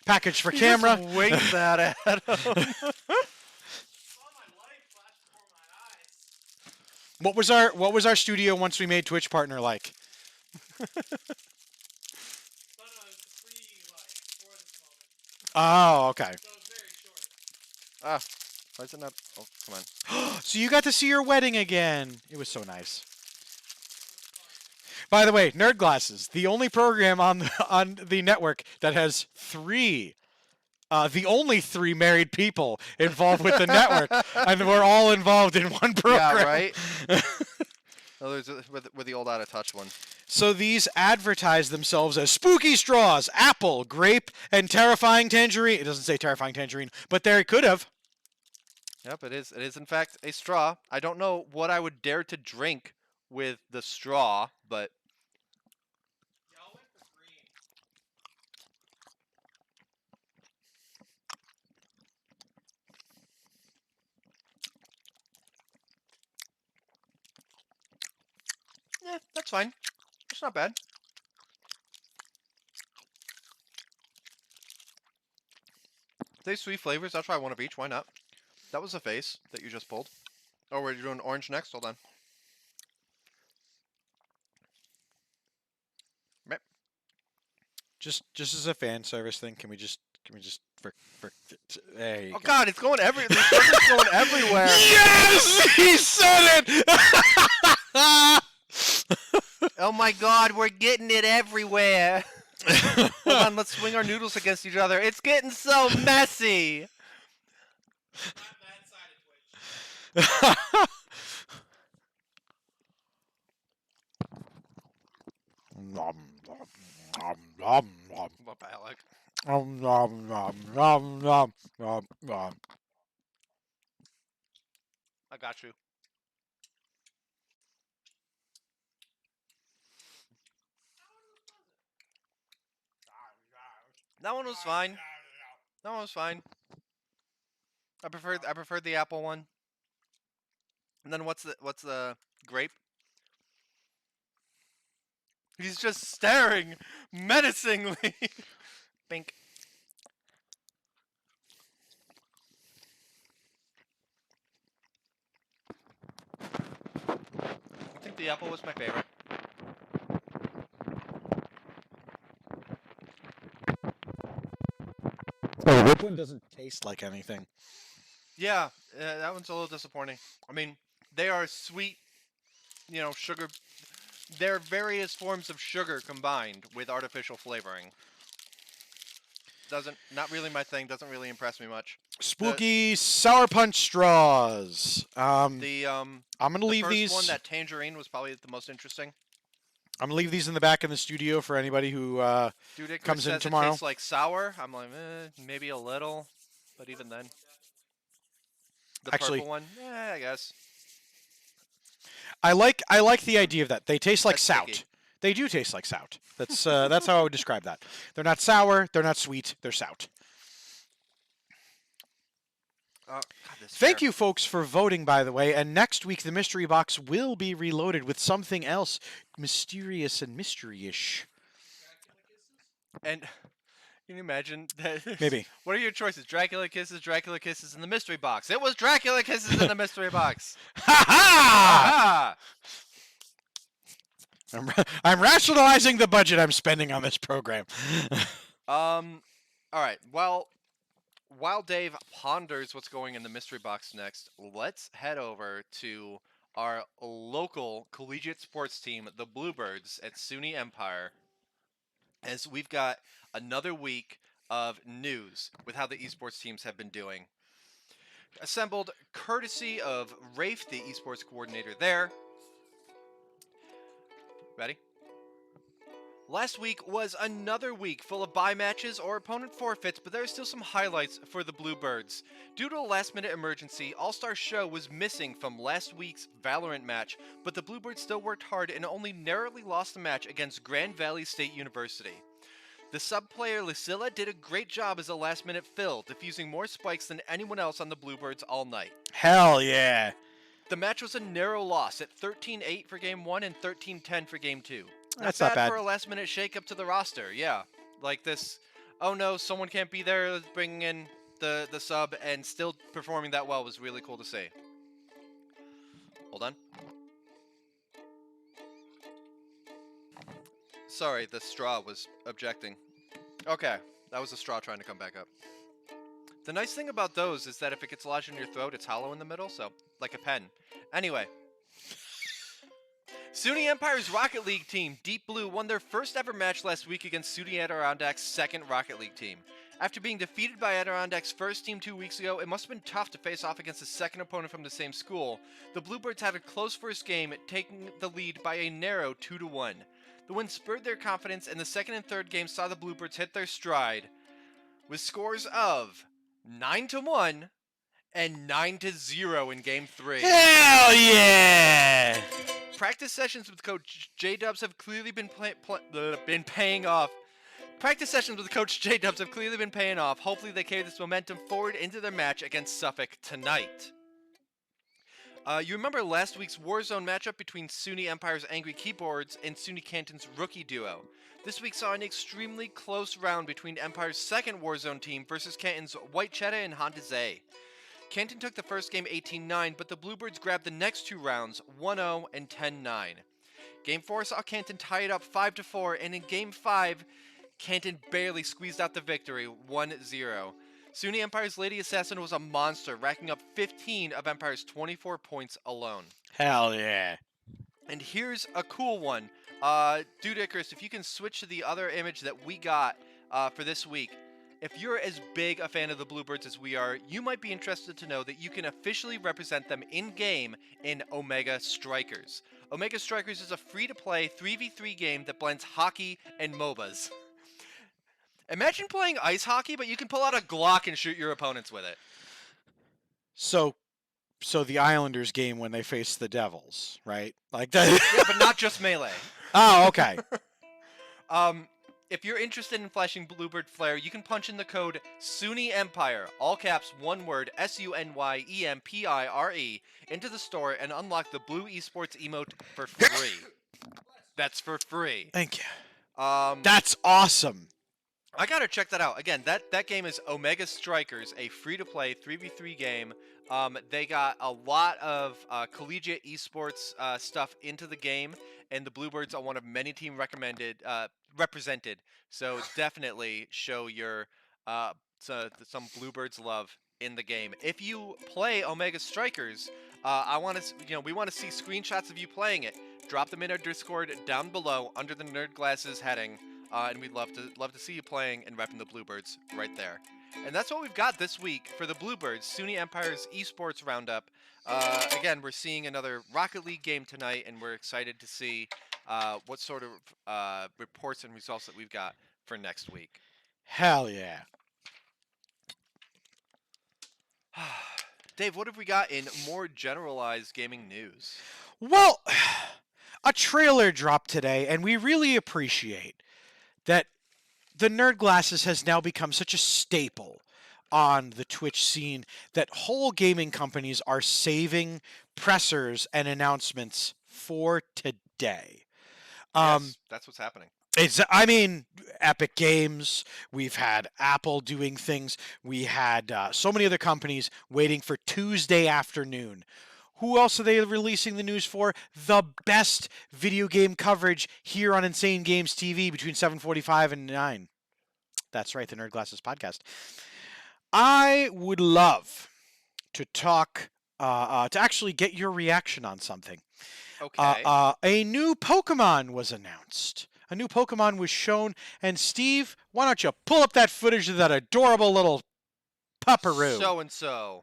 Package for You camera. just winked that at him. Saw my life flash before my eyes. What was our studio once we made Twitch partner like? But it's free, like, for this moment. Oh, okay. So it's very short. Why is it not? Oh, come on. So you got to see your wedding again. It was so nice. By the way, Nerd Glasses, the only program on the network that has 3, the only 3 married people involved with the network, and we're all involved in one program. Yeah, right. Oh, there's with the old out of touch one. So these advertise themselves as spooky straws, apple, grape, and terrifying tangerine. It doesn't say terrifying tangerine, but there it could have. Yep, it is. It is in fact a straw. I don't know what I would dare to drink with the straw, but Y'all went for green. yeah, that's fine. It's not bad. They sweet flavors. I'll try one of each. Why not? That was a face that you just pulled. Oh, we're doing orange next. Hold on. Meh. Just as a fan service thing, can we just there you Oh go. God, it's going every. The sugar's going everywhere. Yes, he said it. Oh my God, we're getting it everywhere. Hold on, let's swing our noodles against each other. It's getting so messy. Not that side of Twitch. Nom, nom, nom, nom, nom. What Alec? Nom, nom, nom, nom, nom, nom, nom. I got you. That one was fine. That one was fine. I preferred the apple one. And then what's the grape? He's just staring menacingly. Bink. I think the apple was my favorite. Oh, which one doesn't taste like anything? Yeah, that one's a little disappointing. I mean, they are sweet, sugar. They're various forms of sugar combined with artificial flavoring. Not really my thing. Doesn't really impress me much. Spooky Sour Punch straws. The I'm gonna leave first these. one, that tangerine, was probably the most interesting. I'm gonna leave these in the back in the studio for anybody who Dude, Icarus comes in says tomorrow. it tastes like sour. I'm like, maybe a little, but even then. The Actually, purple one, I guess. I like the idea of that. They taste like That's sout. sticky. They do taste like sout. That's how I would describe that. They're not sour. They're not sweet. They're sout. God, this Thank hair. you, folks, for voting, by the way. And next week, the mystery box will be reloaded with something else mysterious and mystery-ish. And can you imagine that? Maybe. What are your choices? Dracula Kisses, in the mystery box. It was Dracula Kisses in the mystery box. Ha ha! Aha! I'm rationalizing the budget I'm spending on this program. All right. Well, while Dave ponders what's going in the mystery box next, let's head over to our local collegiate sports team, the Bluebirds at SUNY Empire, as we've got another week of news with how the esports teams have been doing. Assembled courtesy of Rafe, the esports coordinator there. Ready? Last week was another week full of bye matches or opponent forfeits, but there are still some highlights for the Bluebirds. Due to a last-minute emergency, All-Star Show was missing from last week's Valorant match, but the Bluebirds still worked hard and only narrowly lost the match against Grand Valley State University. The sub-player Lucilla did a great job as a last-minute fill, defusing more spikes than anyone else on the Bluebirds all night. Hell yeah. The match was a narrow loss at 13-8 for Game 1 and 13-10 for Game 2. That's not bad. For a last-minute shake-up to the roster, yeah. Like this, oh no, someone can't be there, let's bring in the sub, and still performing that well was really cool to see. Hold on. Sorry, the straw was objecting. Okay, that was the straw trying to come back up. The nice thing about those is that if it gets lodged in your throat, it's hollow in the middle, so like a pen. Anyway. SUNY Empire's Rocket League team, Deep Blue, won their first ever match last week against SUNY Adirondacks' second Rocket League team. After being defeated by Adirondacks' first team 2 weeks ago, it must have been tough to face off against a second opponent from the same school. The Bluebirds had a close first game, taking the lead by a narrow 2-1. The win spurred their confidence, and the second and third games saw the Bluebirds hit their stride, with scores of 9-1 and 9-0 in Game 3. Hell yeah! Practice sessions with Coach J-Dubs have clearly been paying off. Practice sessions with Coach J-Dubs have clearly been paying off. Hopefully they carry this momentum forward into their match against Suffolk tonight. You remember last week's Warzone matchup between SUNY Empire's Angry Keyboards and SUNY Canton's Rookie Duo. This week saw an extremely close round between Empire's second Warzone team versus Canton's White Cheddar and Honda Zay. Canton took the first game 18-9, but the Bluebirds grabbed the next two rounds 1-0 and 10-9. Game 4 saw Canton tie it up 5-4, and in Game 5, Canton barely squeezed out the victory 1-0. SUNY Empire's Lady Assassin was a monster, racking up 15 of Empire's 24 points alone. Hell yeah. And here's a cool one. Dude Icarus, if you can switch to the other image that we got for this week. If you're as big a fan of the Bluebirds as we are, you might be interested to know that you can officially represent them in-game in Omega Strikers. Omega Strikers is a free-to-play 3v3 game that blends hockey and MOBAs. Imagine playing ice hockey, but you can pull out a Glock and shoot your opponents with it. So the Islanders game when they face the Devils, right? Like that. Yeah, but not just melee. Oh, okay. If you're interested in flashing Bluebird Flare, you can punch in the code SUNY Empire, all caps, one word, SUNYEMPIRE, into the store and unlock the Blue Esports emote for free. That's for free. Thank you. That's awesome. I gotta check that out. Again, that game is Omega Strikers, a free-to-play 3v3 game. They got a lot of collegiate esports stuff into the game, and the Bluebirds are one of many team represented. So definitely show your some Bluebirds love in the game. If you play Omega Strikers, we want to see screenshots of you playing it. Drop them in our Discord down below under the Nerd Glasses heading. And we'd love to see you playing and repping the Bluebirds right there. And that's what we've got this week for the Bluebirds, SUNY Empire's Esports Roundup. Again, we're seeing another Rocket League game tonight, and we're excited to see what sort of reports and results that we've got for next week. Hell yeah. Dave, what have we got in more generalized gaming news? Well, a trailer dropped today, and we really appreciate that the Nerd Glasses has now become such a staple on the Twitch scene that whole gaming companies are saving pressers and announcements for today. Yes, that's what's happening. I mean, Epic Games, we've had Apple doing things, we had so many other companies waiting for Tuesday afternoon. Who else are they releasing the news for? The best video game coverage here on Insane Games TV between 7:45 and 9. That's right, the Nerd Glasses podcast. I would love to talk, to actually get your reaction on something. Okay. A new Pokemon was announced. A new Pokemon was shown. And Steve, why don't you pull up that footage of that adorable little pupperoo So and so.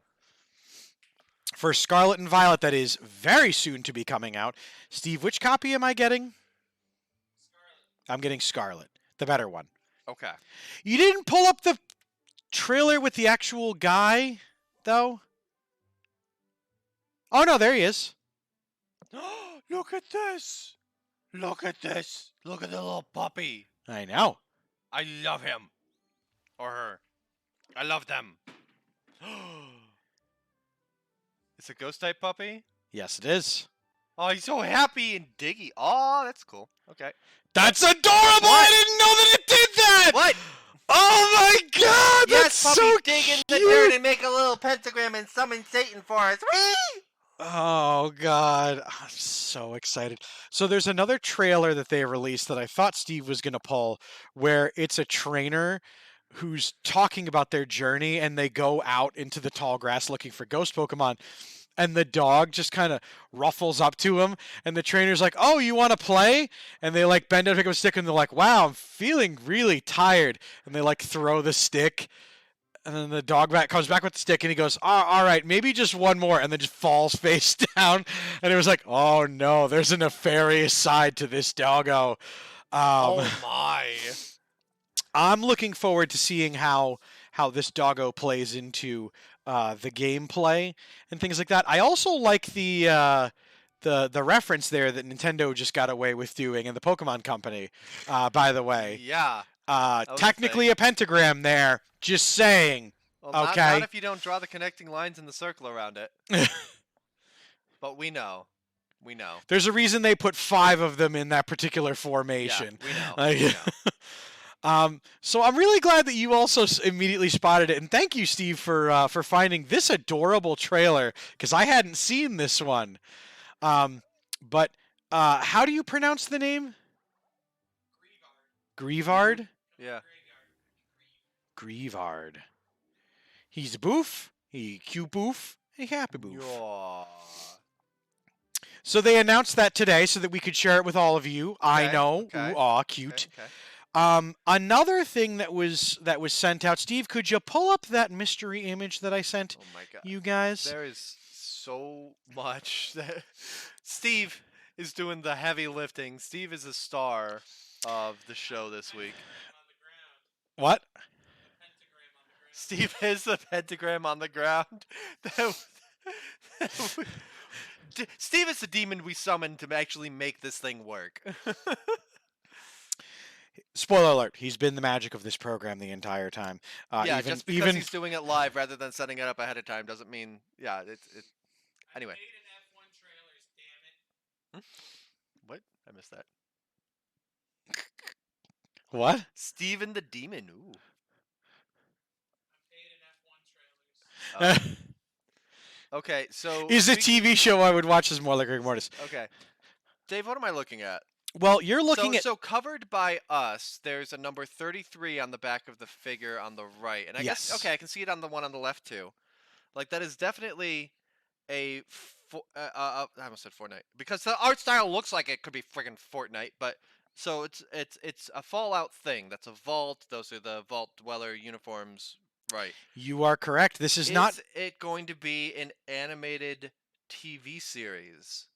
for Scarlet and Violet that is very soon to be coming out. Steve, which copy am I getting? I'm getting Scarlet, the better one. Okay. You didn't pull up the trailer with the actual guy, though? Oh, no, there he is. Look at this. Look at this. Look at the little puppy. I know. I love him. Or her. I love them. It's a ghost type puppy? Yes, it is. Oh, he's so happy and diggy. Oh, that's cool. Okay. That's adorable! What? I didn't know that it did that! What? Oh my god! Yes, That's puppy, so dig in the cute! dirt and make a little pentagram and summon Satan for us. Whee! Oh god, I'm so excited. So there's another trailer that they released that I thought Steve was gonna pull, where it's a trainer who's talking about their journey, and they go out into the tall grass looking for ghost Pokemon, and the dog just kind of ruffles up to him, and the trainer's like, "Oh, you want to play?" And they like bend down to pick up a stick, and they're like, "Wow, I'm feeling really tired," and they like throw the stick. And then the dog comes back with the stick, and he goes, all right, maybe just one more," and then just falls face down. And it was like, oh no, there's a nefarious side to this doggo. Oh my. I'm looking forward to seeing how this doggo plays into the gameplay and things like that. I also like the reference there that Nintendo just got away with doing, and the Pokemon Company, by the way. Yeah. was a Technically thing. a pentagram there. Just saying. Well, not Okay. if you don't draw the connecting lines in the circle around it. But we know. We know. There's a reason they put 5 of them in that particular formation. Yeah, we know. Like- we know. So I'm really glad that you also immediately spotted it, and thank you, Steve, for finding this adorable trailer, because I hadn't seen this one. But how do you pronounce the name? Grievard? Yeah. Grievard. He's a boof. He cute boof. He happy boof. Yaw. So they announced that today so that we could share it with all of you. I Okay, know. okay, Ooh, aw, cute. Okay. Another thing that was sent out. Steve, could you pull up that mystery image that I sent Oh my god. you guys? There is so much that Steve is doing the heavy lifting. Steve is the star of the show this week. What? Steve has the pentagram on the ground. Steve is the demon we summoned to actually make this thing work. Spoiler alert: he's been the magic of this program the entire time. Yeah, even just because even he's doing it live rather than setting it up ahead of time doesn't mean. Yeah, it. Anyway. What? I missed that. what? Steven the Demon. Ooh. Okay, so Is a TV show I would watch is more like Rick and Mortis. Okay, Dave, what am I looking at? Well, you're looking at So covered by us. There's a number 33 on the back of the figure on the right, and I guess Yes. okay, I can see it on the one on the left too. Like that is definitely a. I almost said Fortnite because the art style looks like it could be friggin' Fortnite, but so it's a Fallout thing. That's a vault. Those are the vault dweller uniforms, right? You are correct. This is not. It going to be an animated TV series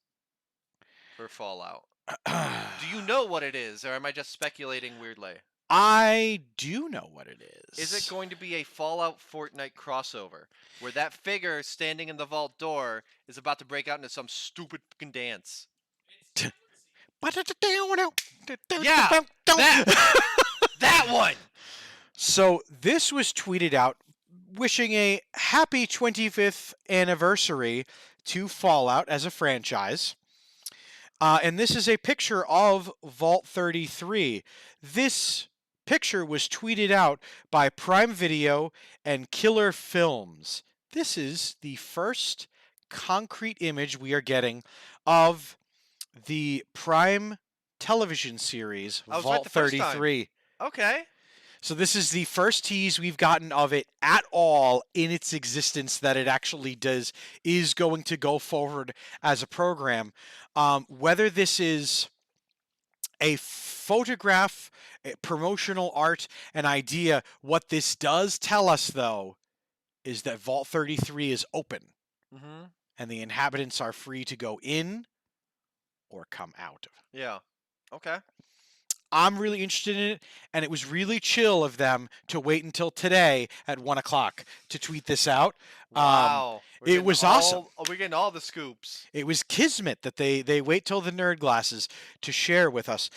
for Fallout? Do you know what it is, or am I just speculating weirdly? I do know what it is. Is it going to be a Fallout Fortnite crossover where that figure standing in the vault door is about to break out into some stupid fucking dance? Yeah, that one. So this was tweeted out wishing a happy 25th anniversary to Fallout as a franchise. And this is a picture of Vault 33. This picture was tweeted out by Prime Video and Killer Films. This is the first concrete image we are getting of the Prime television series I was right Vault the first time. 33. Okay. So this is the first tease we've gotten of it at all in its existence that it actually is going to go forward as a program. Whether this is a photograph, a promotional art, an idea, what this does tell us though is that Vault 33 is open Mm-hmm. and the inhabitants are free to go in or come out. Yeah. Okay. I'm really interested in it, and it was really chill of them to wait until today at 1 o'clock to tweet this out. Wow. it was awesome. We're getting all the scoops. It was kismet that they wait till the nerd glasses to share with us.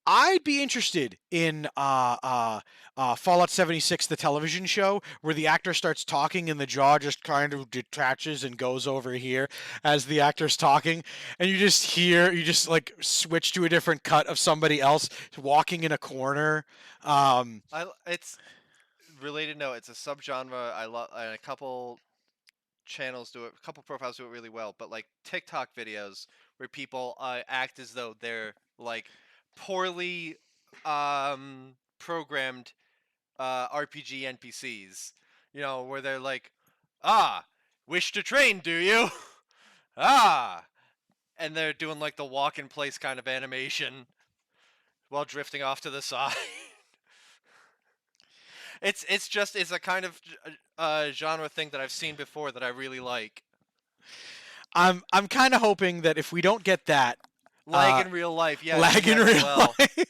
I'd be interested in Fallout 76, the television show, where the actor starts talking and the jaw just kind of detaches and goes over here as the actor's talking, and you just like switch to a different cut of somebody else walking in a corner. It's related. No, it's a subgenre. I love, and a couple channels do it. A couple profiles do it really well. But like TikTok videos where people act as though they're like poorly programmed RPG NPCs. You know, where they're like, wish to train, do you? And they're doing like the walk in place kind of animation while drifting off to the side. It's a kind of genre thing that I've seen before that I really like. I'm kind of hoping that if we don't get that, Like in real life, yeah. lag in that as real well. life.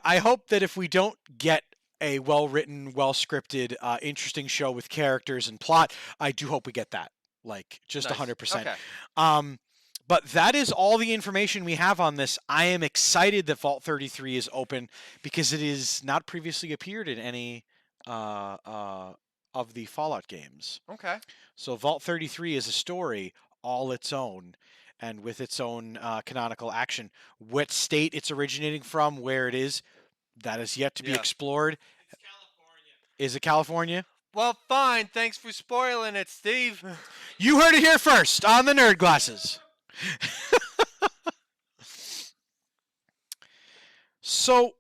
I hope that if we don't get a well-written, well-scripted, interesting show with characters and plot, I do hope we get that. Like, just Nice. 100%. Okay. But that is all the information we have on this. I am excited that Vault 33 is open because it is not previously appeared in any of the Fallout games. Okay. So Vault 33 is a story all its own and with its own canonical action. What state it's originating from, where it is, that is yet to be Yeah. explored. It's California. Is it California? Well, fine. Thanks for spoiling it, Steve. You heard it here first on the Nerd Glasses. So,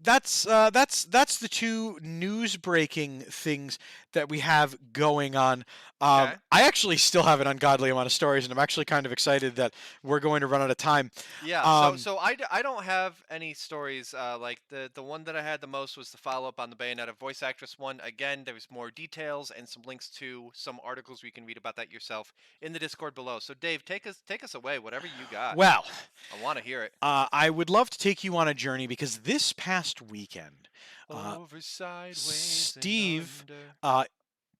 that's the two news breaking things that we have going on. Okay. I actually still have an ungodly amount of stories, and I'm actually kind of excited that we're going to run out of time. Yeah. Um, So I don't have any stories. Like the one that I had the most was the follow up on the Bayonetta voice actress one. Again, there was more details and some links to some articles we can read about that yourself in the Discord below. So Dave, take us away. Whatever you got. Well, I want to hear it. I would love to take you on a journey because this past weekend, Over, sideways, and Steve under.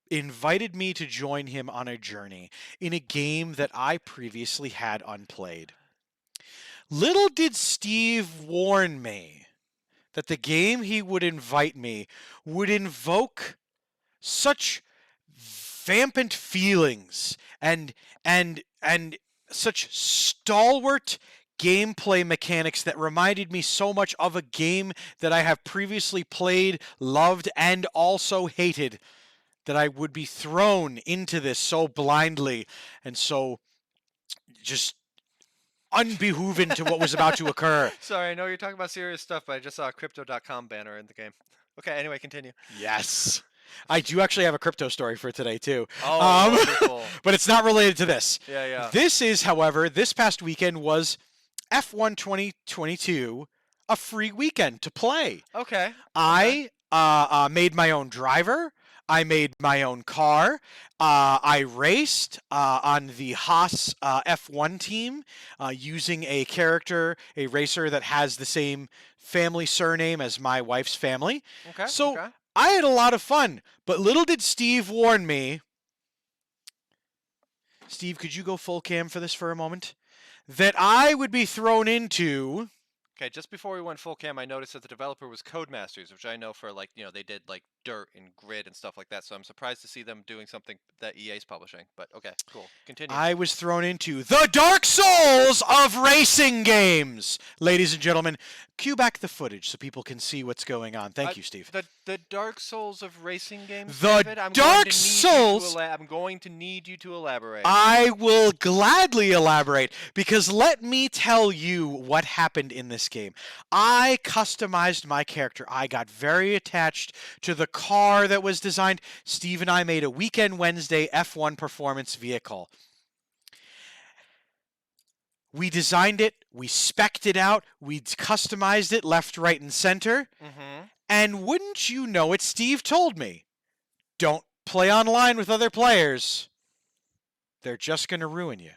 invited me to join him on a journey in a game that I previously had unplayed. Little did Steve warn me that the game he would invite me would invoke such vampant feelings and such stalwart gameplay mechanics that reminded me so much of a game that I have previously played, loved, and also hated, that I would be thrown into this so blindly and so just unbehooven to what was about to occur. Sorry, I know you're talking about serious stuff, but I just saw a crypto.com banner in the game. Okay, anyway, continue. Yes. I do actually have a crypto story for today, too. Oh, wonderful. But it's not related to this. Yeah, yeah. This is, however, this past weekend was F1 2022, a free weekend to play. Okay. I made my own driver. I made my own car. I raced on the Haas F1 team using a character, a racer that has the same family surname as my wife's family. Okay. So Okay. I had a lot of fun. But little did Steve warn me. Steve, could you go full cam for this for a moment? That I would be thrown into. Okay, just before we went full cam, I noticed that the developer was Codemasters, which I know for like, they did like Dirt and Grid and stuff like that. So I'm surprised to see them doing something that EA's publishing. But okay, cool. Continue. I was thrown into the Dark Souls of racing games. Ladies and gentlemen, cue back the footage so people can see what's going on. Thank you, Steve. The Dark Souls of racing games. The David, I'm Dark going to need Souls- I'm going to need you to elaborate. I will gladly elaborate because let me tell you what happened in this game. I customized my character. I got very attached to the car that was designed. Steve and I made a Weekend Wednesday F1 performance vehicle. We designed it, we spec'd it out, we customized it left, right, and center. Mm-hmm. And wouldn't you know it, Steve told me, don't play online with other players. They're just going to ruin you.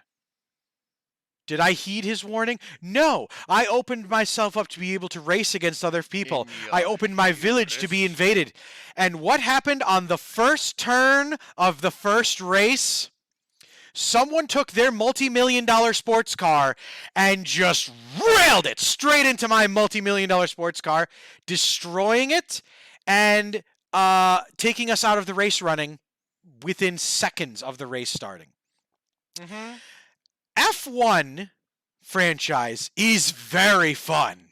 Did I heed his warning? No. I opened myself up to be able to race against other people. I opened my village to be invaded. And what happened on the first turn of the first race? Someone took their multi-million-dollar sports car and just railed it straight into my multi-million-dollar sports car, destroying it and taking us out of the race running within seconds of the race starting. Mm-hmm. F1 franchise is very fun,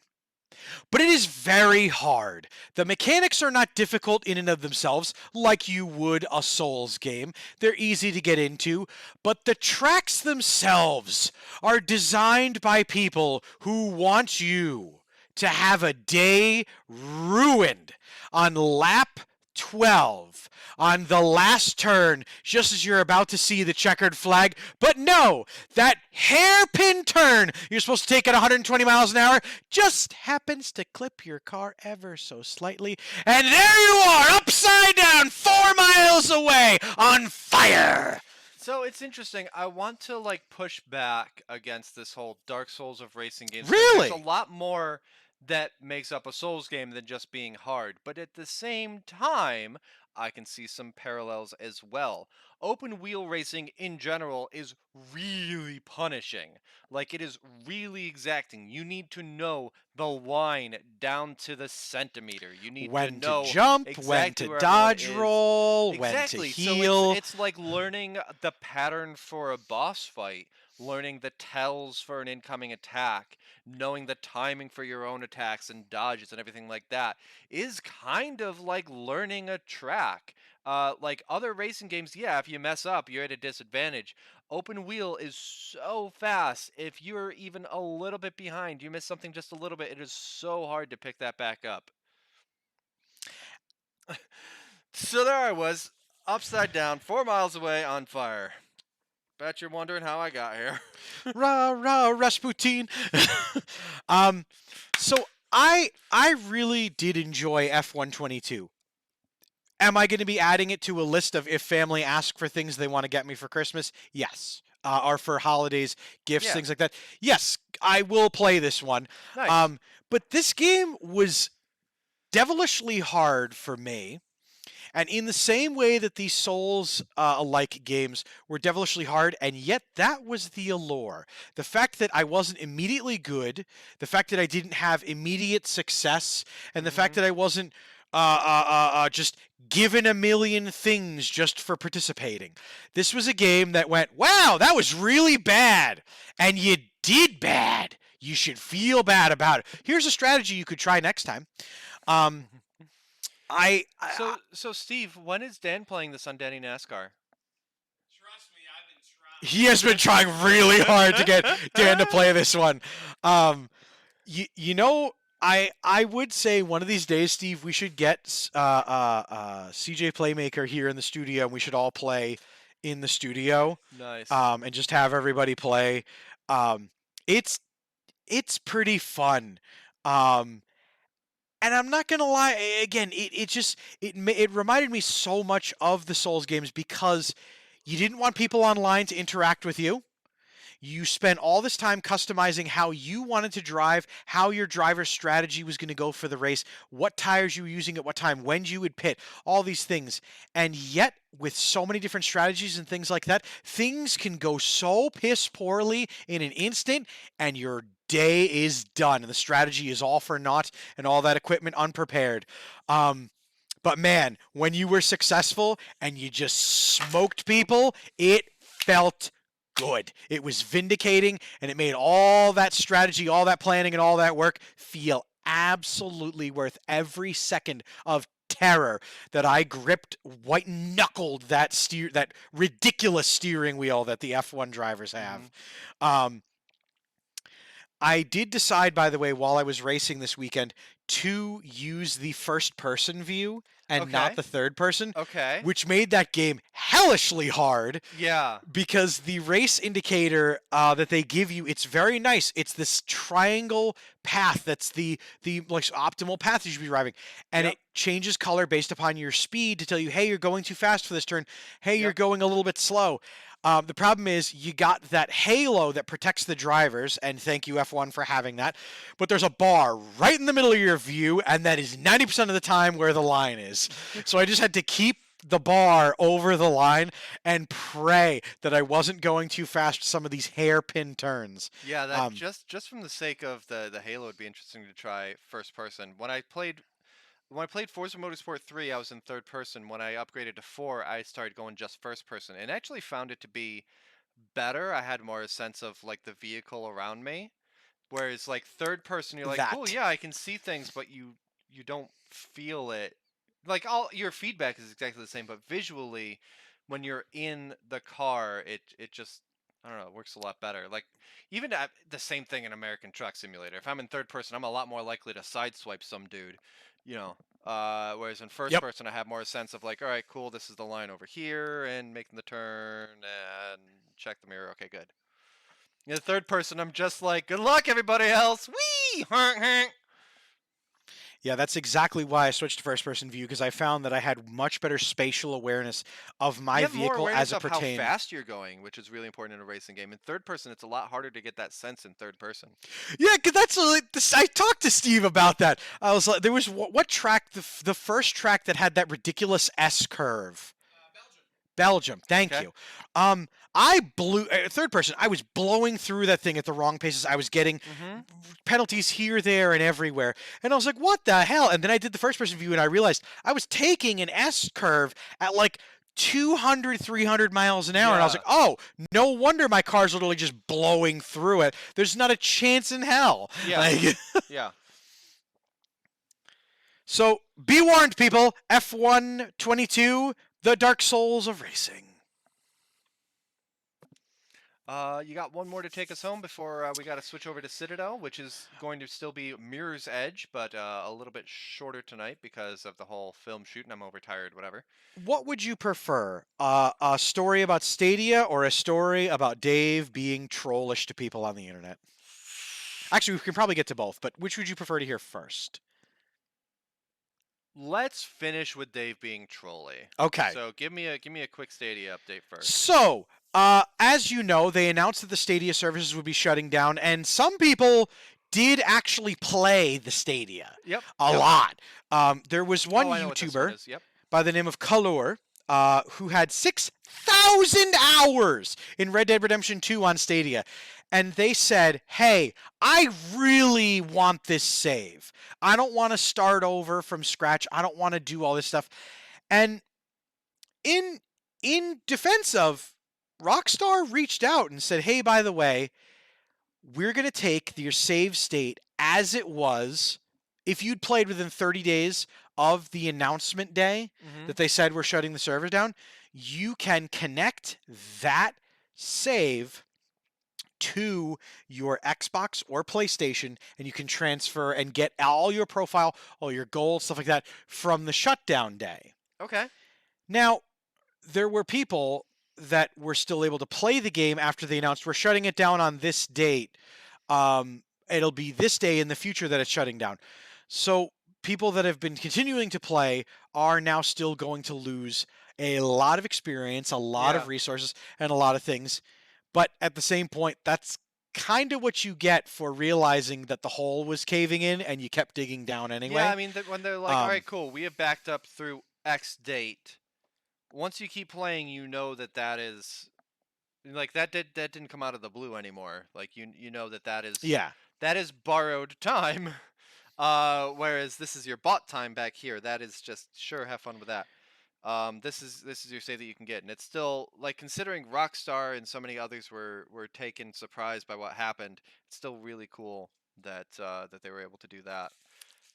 but it is very hard. The mechanics are not difficult in and of themselves, like you would a Souls game. They're easy to get into, but the tracks themselves are designed by people who want you to have a day ruined on lap 12 on the last turn, just as you're about to see the checkered flag. But no, that hairpin turn you're supposed to take at 120 miles an hour just happens to clip your car ever so slightly. And there you are, upside down, 4 miles away, on fire. So it's interesting. I want to like push back against this whole Dark Souls of racing games. 'Cause Really? There's a lot more that makes up a Souls game than just being hard. But at the same time, I can see some parallels as well. Open wheel racing in general is really punishing. Like it is really exacting. You need to know the line down to the centimeter. You need When to know to jump, when exactly to where everyone dodge is. roll, Exactly. when to So heal. it's like learning the pattern for a boss fight, learning the tells for an incoming attack, knowing the timing for your own attacks and dodges and everything like that is kind of like learning a track. Like other racing games, yeah, if you mess up, you're at a disadvantage. Open wheel is so fast. If you're even a little bit behind, you miss something just a little bit, it is so hard to pick that back up. So there I was, upside down, 4 miles away, on fire. Bet you're wondering how I got here. Rah rah Rasputin. So I really did enjoy F122. Am I going to be adding it to a list of if family ask for things they want to get me for Christmas? Yes. Or for holidays, gifts, Yeah. things like that. Yes, I will play this one. Nice. But this game was devilishly hard for me. And in the same way that these Souls-alike games were devilishly hard, and yet that was the allure. The fact that I wasn't immediately good, the fact that I didn't have immediate success, and the fact that I wasn't just given a million things just for participating. This was a game that went, wow, that was really bad, and you did bad. You should feel bad about it. Here's a strategy you could try next time. So Steve, when is Dan playing this on Danny NASCAR? Trust me, I've been trying. He has been trying really hard to get Dan to play this one. You know, I would say one of these days, Steve, we should get CJ Playmaker here in the studio, and we should all play in the studio, Nice. and just have everybody play. It's pretty fun. And I'm not gonna lie, again, it reminded me so much of the Souls games because you didn't want people online to interact with you. You spent all this time customizing how you wanted to drive, how your driver's strategy was going to go for the race, what tires you were using at what time, when you would pit, all these things. And yet, with so many different strategies and things like that, things can go so piss poorly in an instant, and your day is done, and the strategy is all for naught, and all that equipment unprepared. But man, when you were successful and you just smoked people, it felt good. It was vindicating, and it made all that strategy, all that planning, and all that work feel absolutely worth every second of terror that I gripped, white knuckled that ridiculous steering wheel that the F1 drivers have. Um, I did decide, by the way, while I was racing this weekend, to use the first person view and not Okay. the third person, Okay. which made that game hellishly hard Yeah. because the race indicator that they give you, it's very nice. It's this triangle path that's the like optimal path you should be driving, and Yep. it changes color based upon your speed to tell you, hey, you're going too fast for this turn. Hey, you're Yep. going a little bit slow. The problem is you got that halo that protects the drivers, and thank you F1 for having that. But there's a bar right in the middle of your view, and that is 90% of the time where the line is. So I just had to keep the bar over the line and pray that I wasn't going too fast some of these hairpin turns. Yeah, that Um, just from the sake of the Halo, it'd be interesting to try first person. When I played Forza Motorsport 3, I was in third person. When I upgraded to 4, I started going just first person, and actually found it to be better. I had more a sense of like the vehicle around me. Whereas like third person, you're like, cool, that. yeah, I can see things, but you don't feel it. Like all your feedback is exactly the same, but visually, when you're in the car, it just I don't know, it works a lot better. Like even the same thing in American Truck Simulator. If I'm in third person, I'm a lot more likely to sideswipe some dude, you know. Whereas in first Yep. person, I have more a sense of like, all right, cool, this is the line over here, and making the turn and check the mirror. Okay, good. In the third person, I'm just like, good luck, everybody else. Whee! Honk, honk. Yeah, that's exactly why I switched to first person view because I found that I had much better spatial awareness of my You have more vehicle awareness as it of how pertained. fast you're going, which is really important in a racing game. In third person, it's a lot harder to get that sense in third person. Yeah, because I talked to Steve about that. I was like, there was what track, the first track that had that ridiculous S curve? Belgium. Thank Okay? you. I blew third person. I was blowing through that thing at the wrong paces. I was getting Mm-hmm. penalties here, there, and everywhere. And I was like, "What the hell?" And then I did the first person view, and I realized I was taking an S curve at like 200, 300 miles an hour. And I was Yeah. like, "Oh, no wonder my car's literally just blowing through it. There's not a chance in hell." Yeah. Like, Yeah. so be warned, people. F1 22, the Dark Souls of racing. You got one more to take us home before we got to switch over to Citadel, which is going to still be Mirror's Edge, but a little bit shorter tonight because of the whole film shoot, and I'm overtired, whatever. What would you prefer? A story about Stadia or a story about Dave being trollish to people on the internet? Actually, we can probably get to both, but which would you prefer to hear first? Let's finish with Dave being trolly. Okay. So give me a quick Stadia update first. So, as you know, they announced that the Stadia services would be shutting down, and some people did actually play the Stadia Yep. a Yep. lot. There was one Oh, I know what this one YouTuber is. Yep. by the name of Kalur, who had 6,000 hours in Red Dead Redemption 2 on Stadia. And they said, hey, I really want this save. I don't want to start over from scratch. I don't want to do all this stuff. And in defense of, Rockstar reached out and said, hey, by the way, we're going to take your save state as it was if you'd played within 30 days of the announcement day Mm-hmm. that they said we're shutting the servers down. You can connect that save to your Xbox or PlayStation, and you can transfer and get all your profile, all your goals, stuff like that from the shutdown day. Okay. Now, there were people that were still able to play the game after they announced we're shutting it down on this date. It'll be this day in the future that it's shutting down. So people that have been continuing to play are now still going to lose a lot of experience, a lot Yeah. of resources, and a lot of things. But at the same point, that's kind of what you get for realizing that the hole was caving in and you kept digging down anyway. Yeah, I mean, when they're like, all Um, right, cool, we have backed up through X date. Once you keep playing, you know that is like that didn't come out of the blue anymore. Like you know yeah. that is borrowed time. Whereas this is your bought time back here. That is just sure, have fun with that. This is your save that you can get, and it's still like considering Rockstar and so many others were taken surprised by what happened. It's still really cool that that they were able to do that.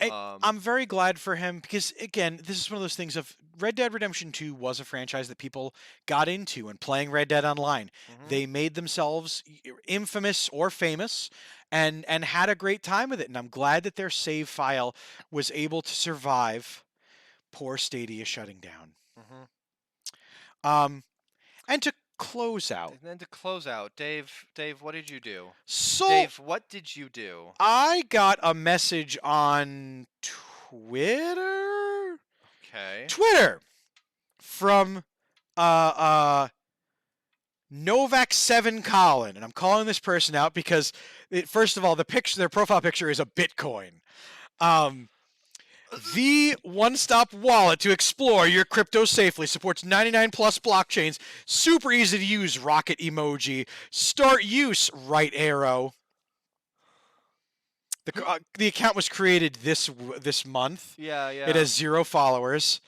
I'm very glad for him because, again, this is one of those things of Red Dead Redemption 2 was a franchise that people got into and playing Red Dead Online. Mhm. They made themselves infamous or famous and had a great time with it. And I'm glad that their save file was able to survive poor Stadia shutting down. Mhm. Um, and to close out. And then to close out, Dave, what did you do? So Dave, what did you do? I got a message on Twitter. Okay. Twitter from Novak 7 Colin, and I'm calling this person out because first of all, their profile picture is a Bitcoin. The one-stop wallet to explore your crypto safely, supports 99 plus blockchains, super easy to use, rocket emoji, start use, right arrow. The account was created this month. Yeah, yeah. It has 0 followers.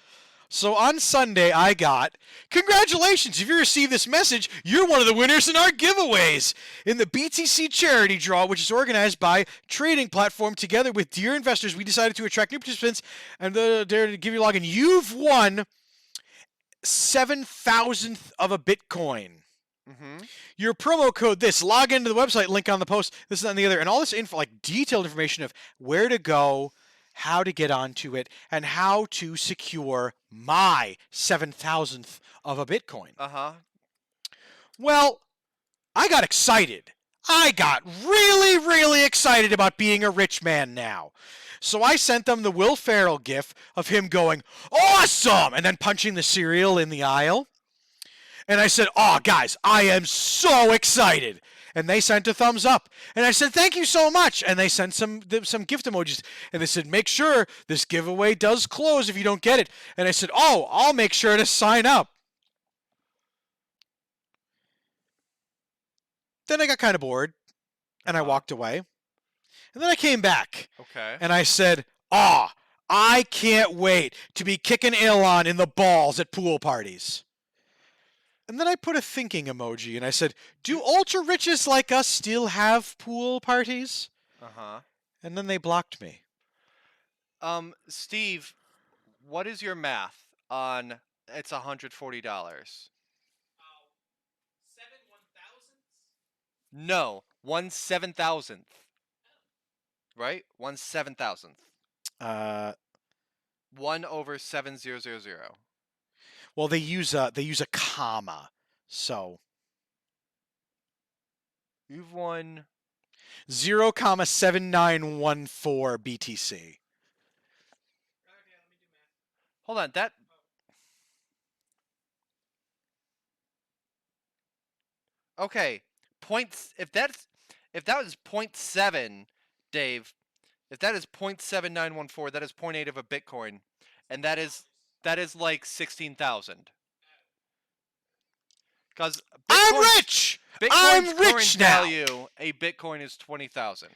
So on Sunday, I got, congratulations, if you received this message, you're one of the winners in our giveaways. In the BTC charity draw, which is organized by trading platform together with Dear Investors, we decided to attract new participants and dare to give you a login. You've won 7,000th of a Bitcoin. Mm-hmm. Your promo code this, log into the website, link on the post, this and the other, and all this info, like detailed information of where to go, how to get onto it, and how to secure my 7,000th of a Bitcoin. Uh-huh. Well, I got excited. I got really, really excited about being a rich man now. So I sent them the Will Ferrell gif of him going, awesome, and then punching the cereal in the aisle. And I said, oh, guys, I am so excited. And they sent a thumbs up. And I said, thank you so much. And they sent some gift emojis. And they said, make sure this giveaway does close if you don't get it. And I said, oh, I'll make sure to sign up. Then I got kind of bored. And I walked away. And then I came back. Okay. And I said, I can't wait to be kicking Elon in the balls at pool parties. And then I put a thinking emoji and I said, do ultra riches like us still have pool parties? Uh-huh. And then they blocked me. Steve, what is your math on it's $140? Oh, 1,000th? No, 1/7,000th. Right? 1/7,000th. 1/7,000. Well, they use a comma. So You've won 0,7914 BTC. Okay, let me do math. Hold on, that okay. Points if that was .7, Dave, if that is .7914, that is .8 of a Bitcoin, and that is like 16,000. Because I'm rich. I'm Bitcoin's rich current now. value, a Bitcoin is 20,000.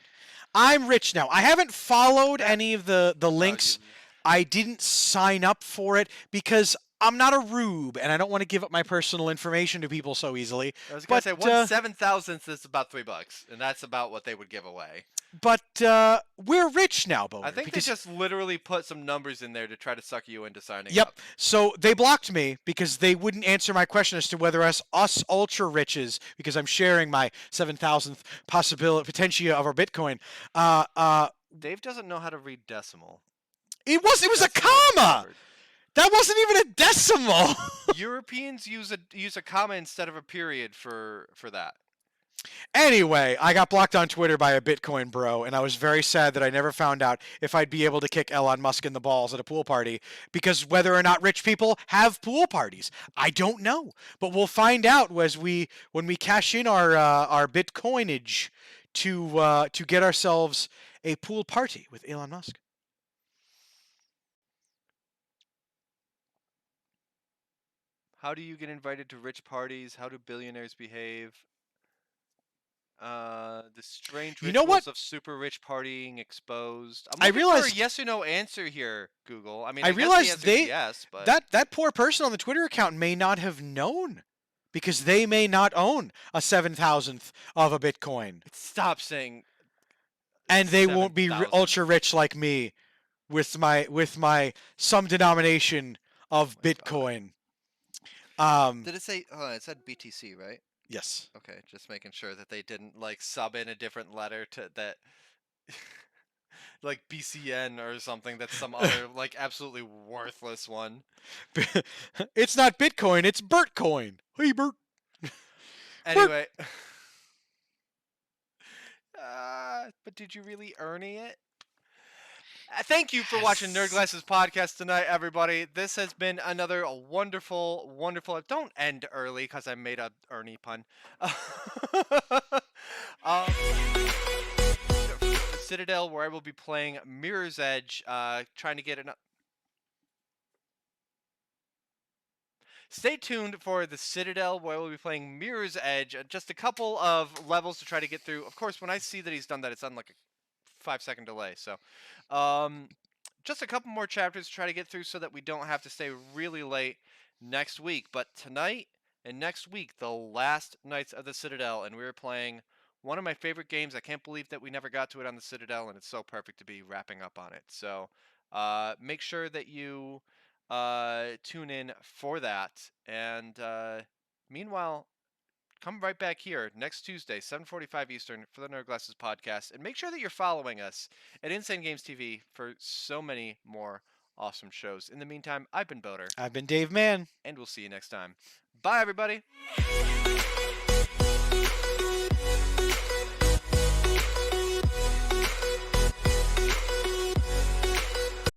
I'm rich now. I haven't followed any of the links. you- I didn't sign up for it because I'm not a rube and I don't want to give up my personal information to people so easily. I was gonna But, say 1/7,000th is about $3, and that's about what they would give away. But we're rich now, Bo. I think they just literally put some numbers in there to try to suck you into signing Yep. up. So they blocked me because they wouldn't answer my question as to whether us ultra riches, because I'm sharing my 7,000th potential of our Bitcoin. Dave doesn't know how to read decimal. It was a That's what comma. Harvard. That wasn't even a decimal. Europeans use a comma instead of a period for that. Anyway, I got blocked on Twitter by a Bitcoin bro, and I was very sad that I never found out if I'd be able to kick Elon Musk in the balls at a pool party, because whether or not rich people have pool parties, I don't know. But we'll find out when we cash in our Bitcoinage to get ourselves a pool party with Elon Musk. How do you get invited to rich parties? How do billionaires behave? The strange You know rituals what? of super rich partying exposed. I'm I looking for a realized yes or no answer here, Google. I mean, I I guess the realized answer is yes, but that poor person on the Twitter account may not have known, because they may not own a 7,000th of a Bitcoin, stop saying and they won't be 7,000. ultra rich like me with my some denomination of Oh my God. Bitcoin. Did it say? Oh, it said BTC, right? Yes. Okay, just making sure that they didn't like sub in a different letter to that, like BCN or something. That's some other like absolutely worthless one. It's not Bitcoin, it's Bertcoin. Hey Bert. Bert. Anyway, but did you really earn it? Thank you for watching Nerd Yes. Glasses podcast tonight, everybody. This has been another wonderful, wonderful. Don't end early because I made a Ernie pun. The Citadel, where I will be playing Mirror's Edge, trying to get an. Stay tuned for the Citadel, where we'll be playing Mirror's Edge. Just a couple of levels to try to get through. Of course, when I see that he's done that, it's on like a 5-second delay. So, just a couple more chapters to try to get through so that we don't have to stay really late next week. But tonight and next week, the last nights of the Citadel, and we're playing one of my favorite games. I can't believe that we never got to it on the Citadel, and it's so perfect to be wrapping up on it. So, make sure that you tune in for that. And meanwhile, come right back here next Tuesday, 7:45 Eastern, for the Nerd Glasses podcast. And make sure that you're following us at Insane Games TV for so many more awesome shows. In the meantime, I've been Boater, I've been Dave Mann. and we'll see you next time. Bye, everybody.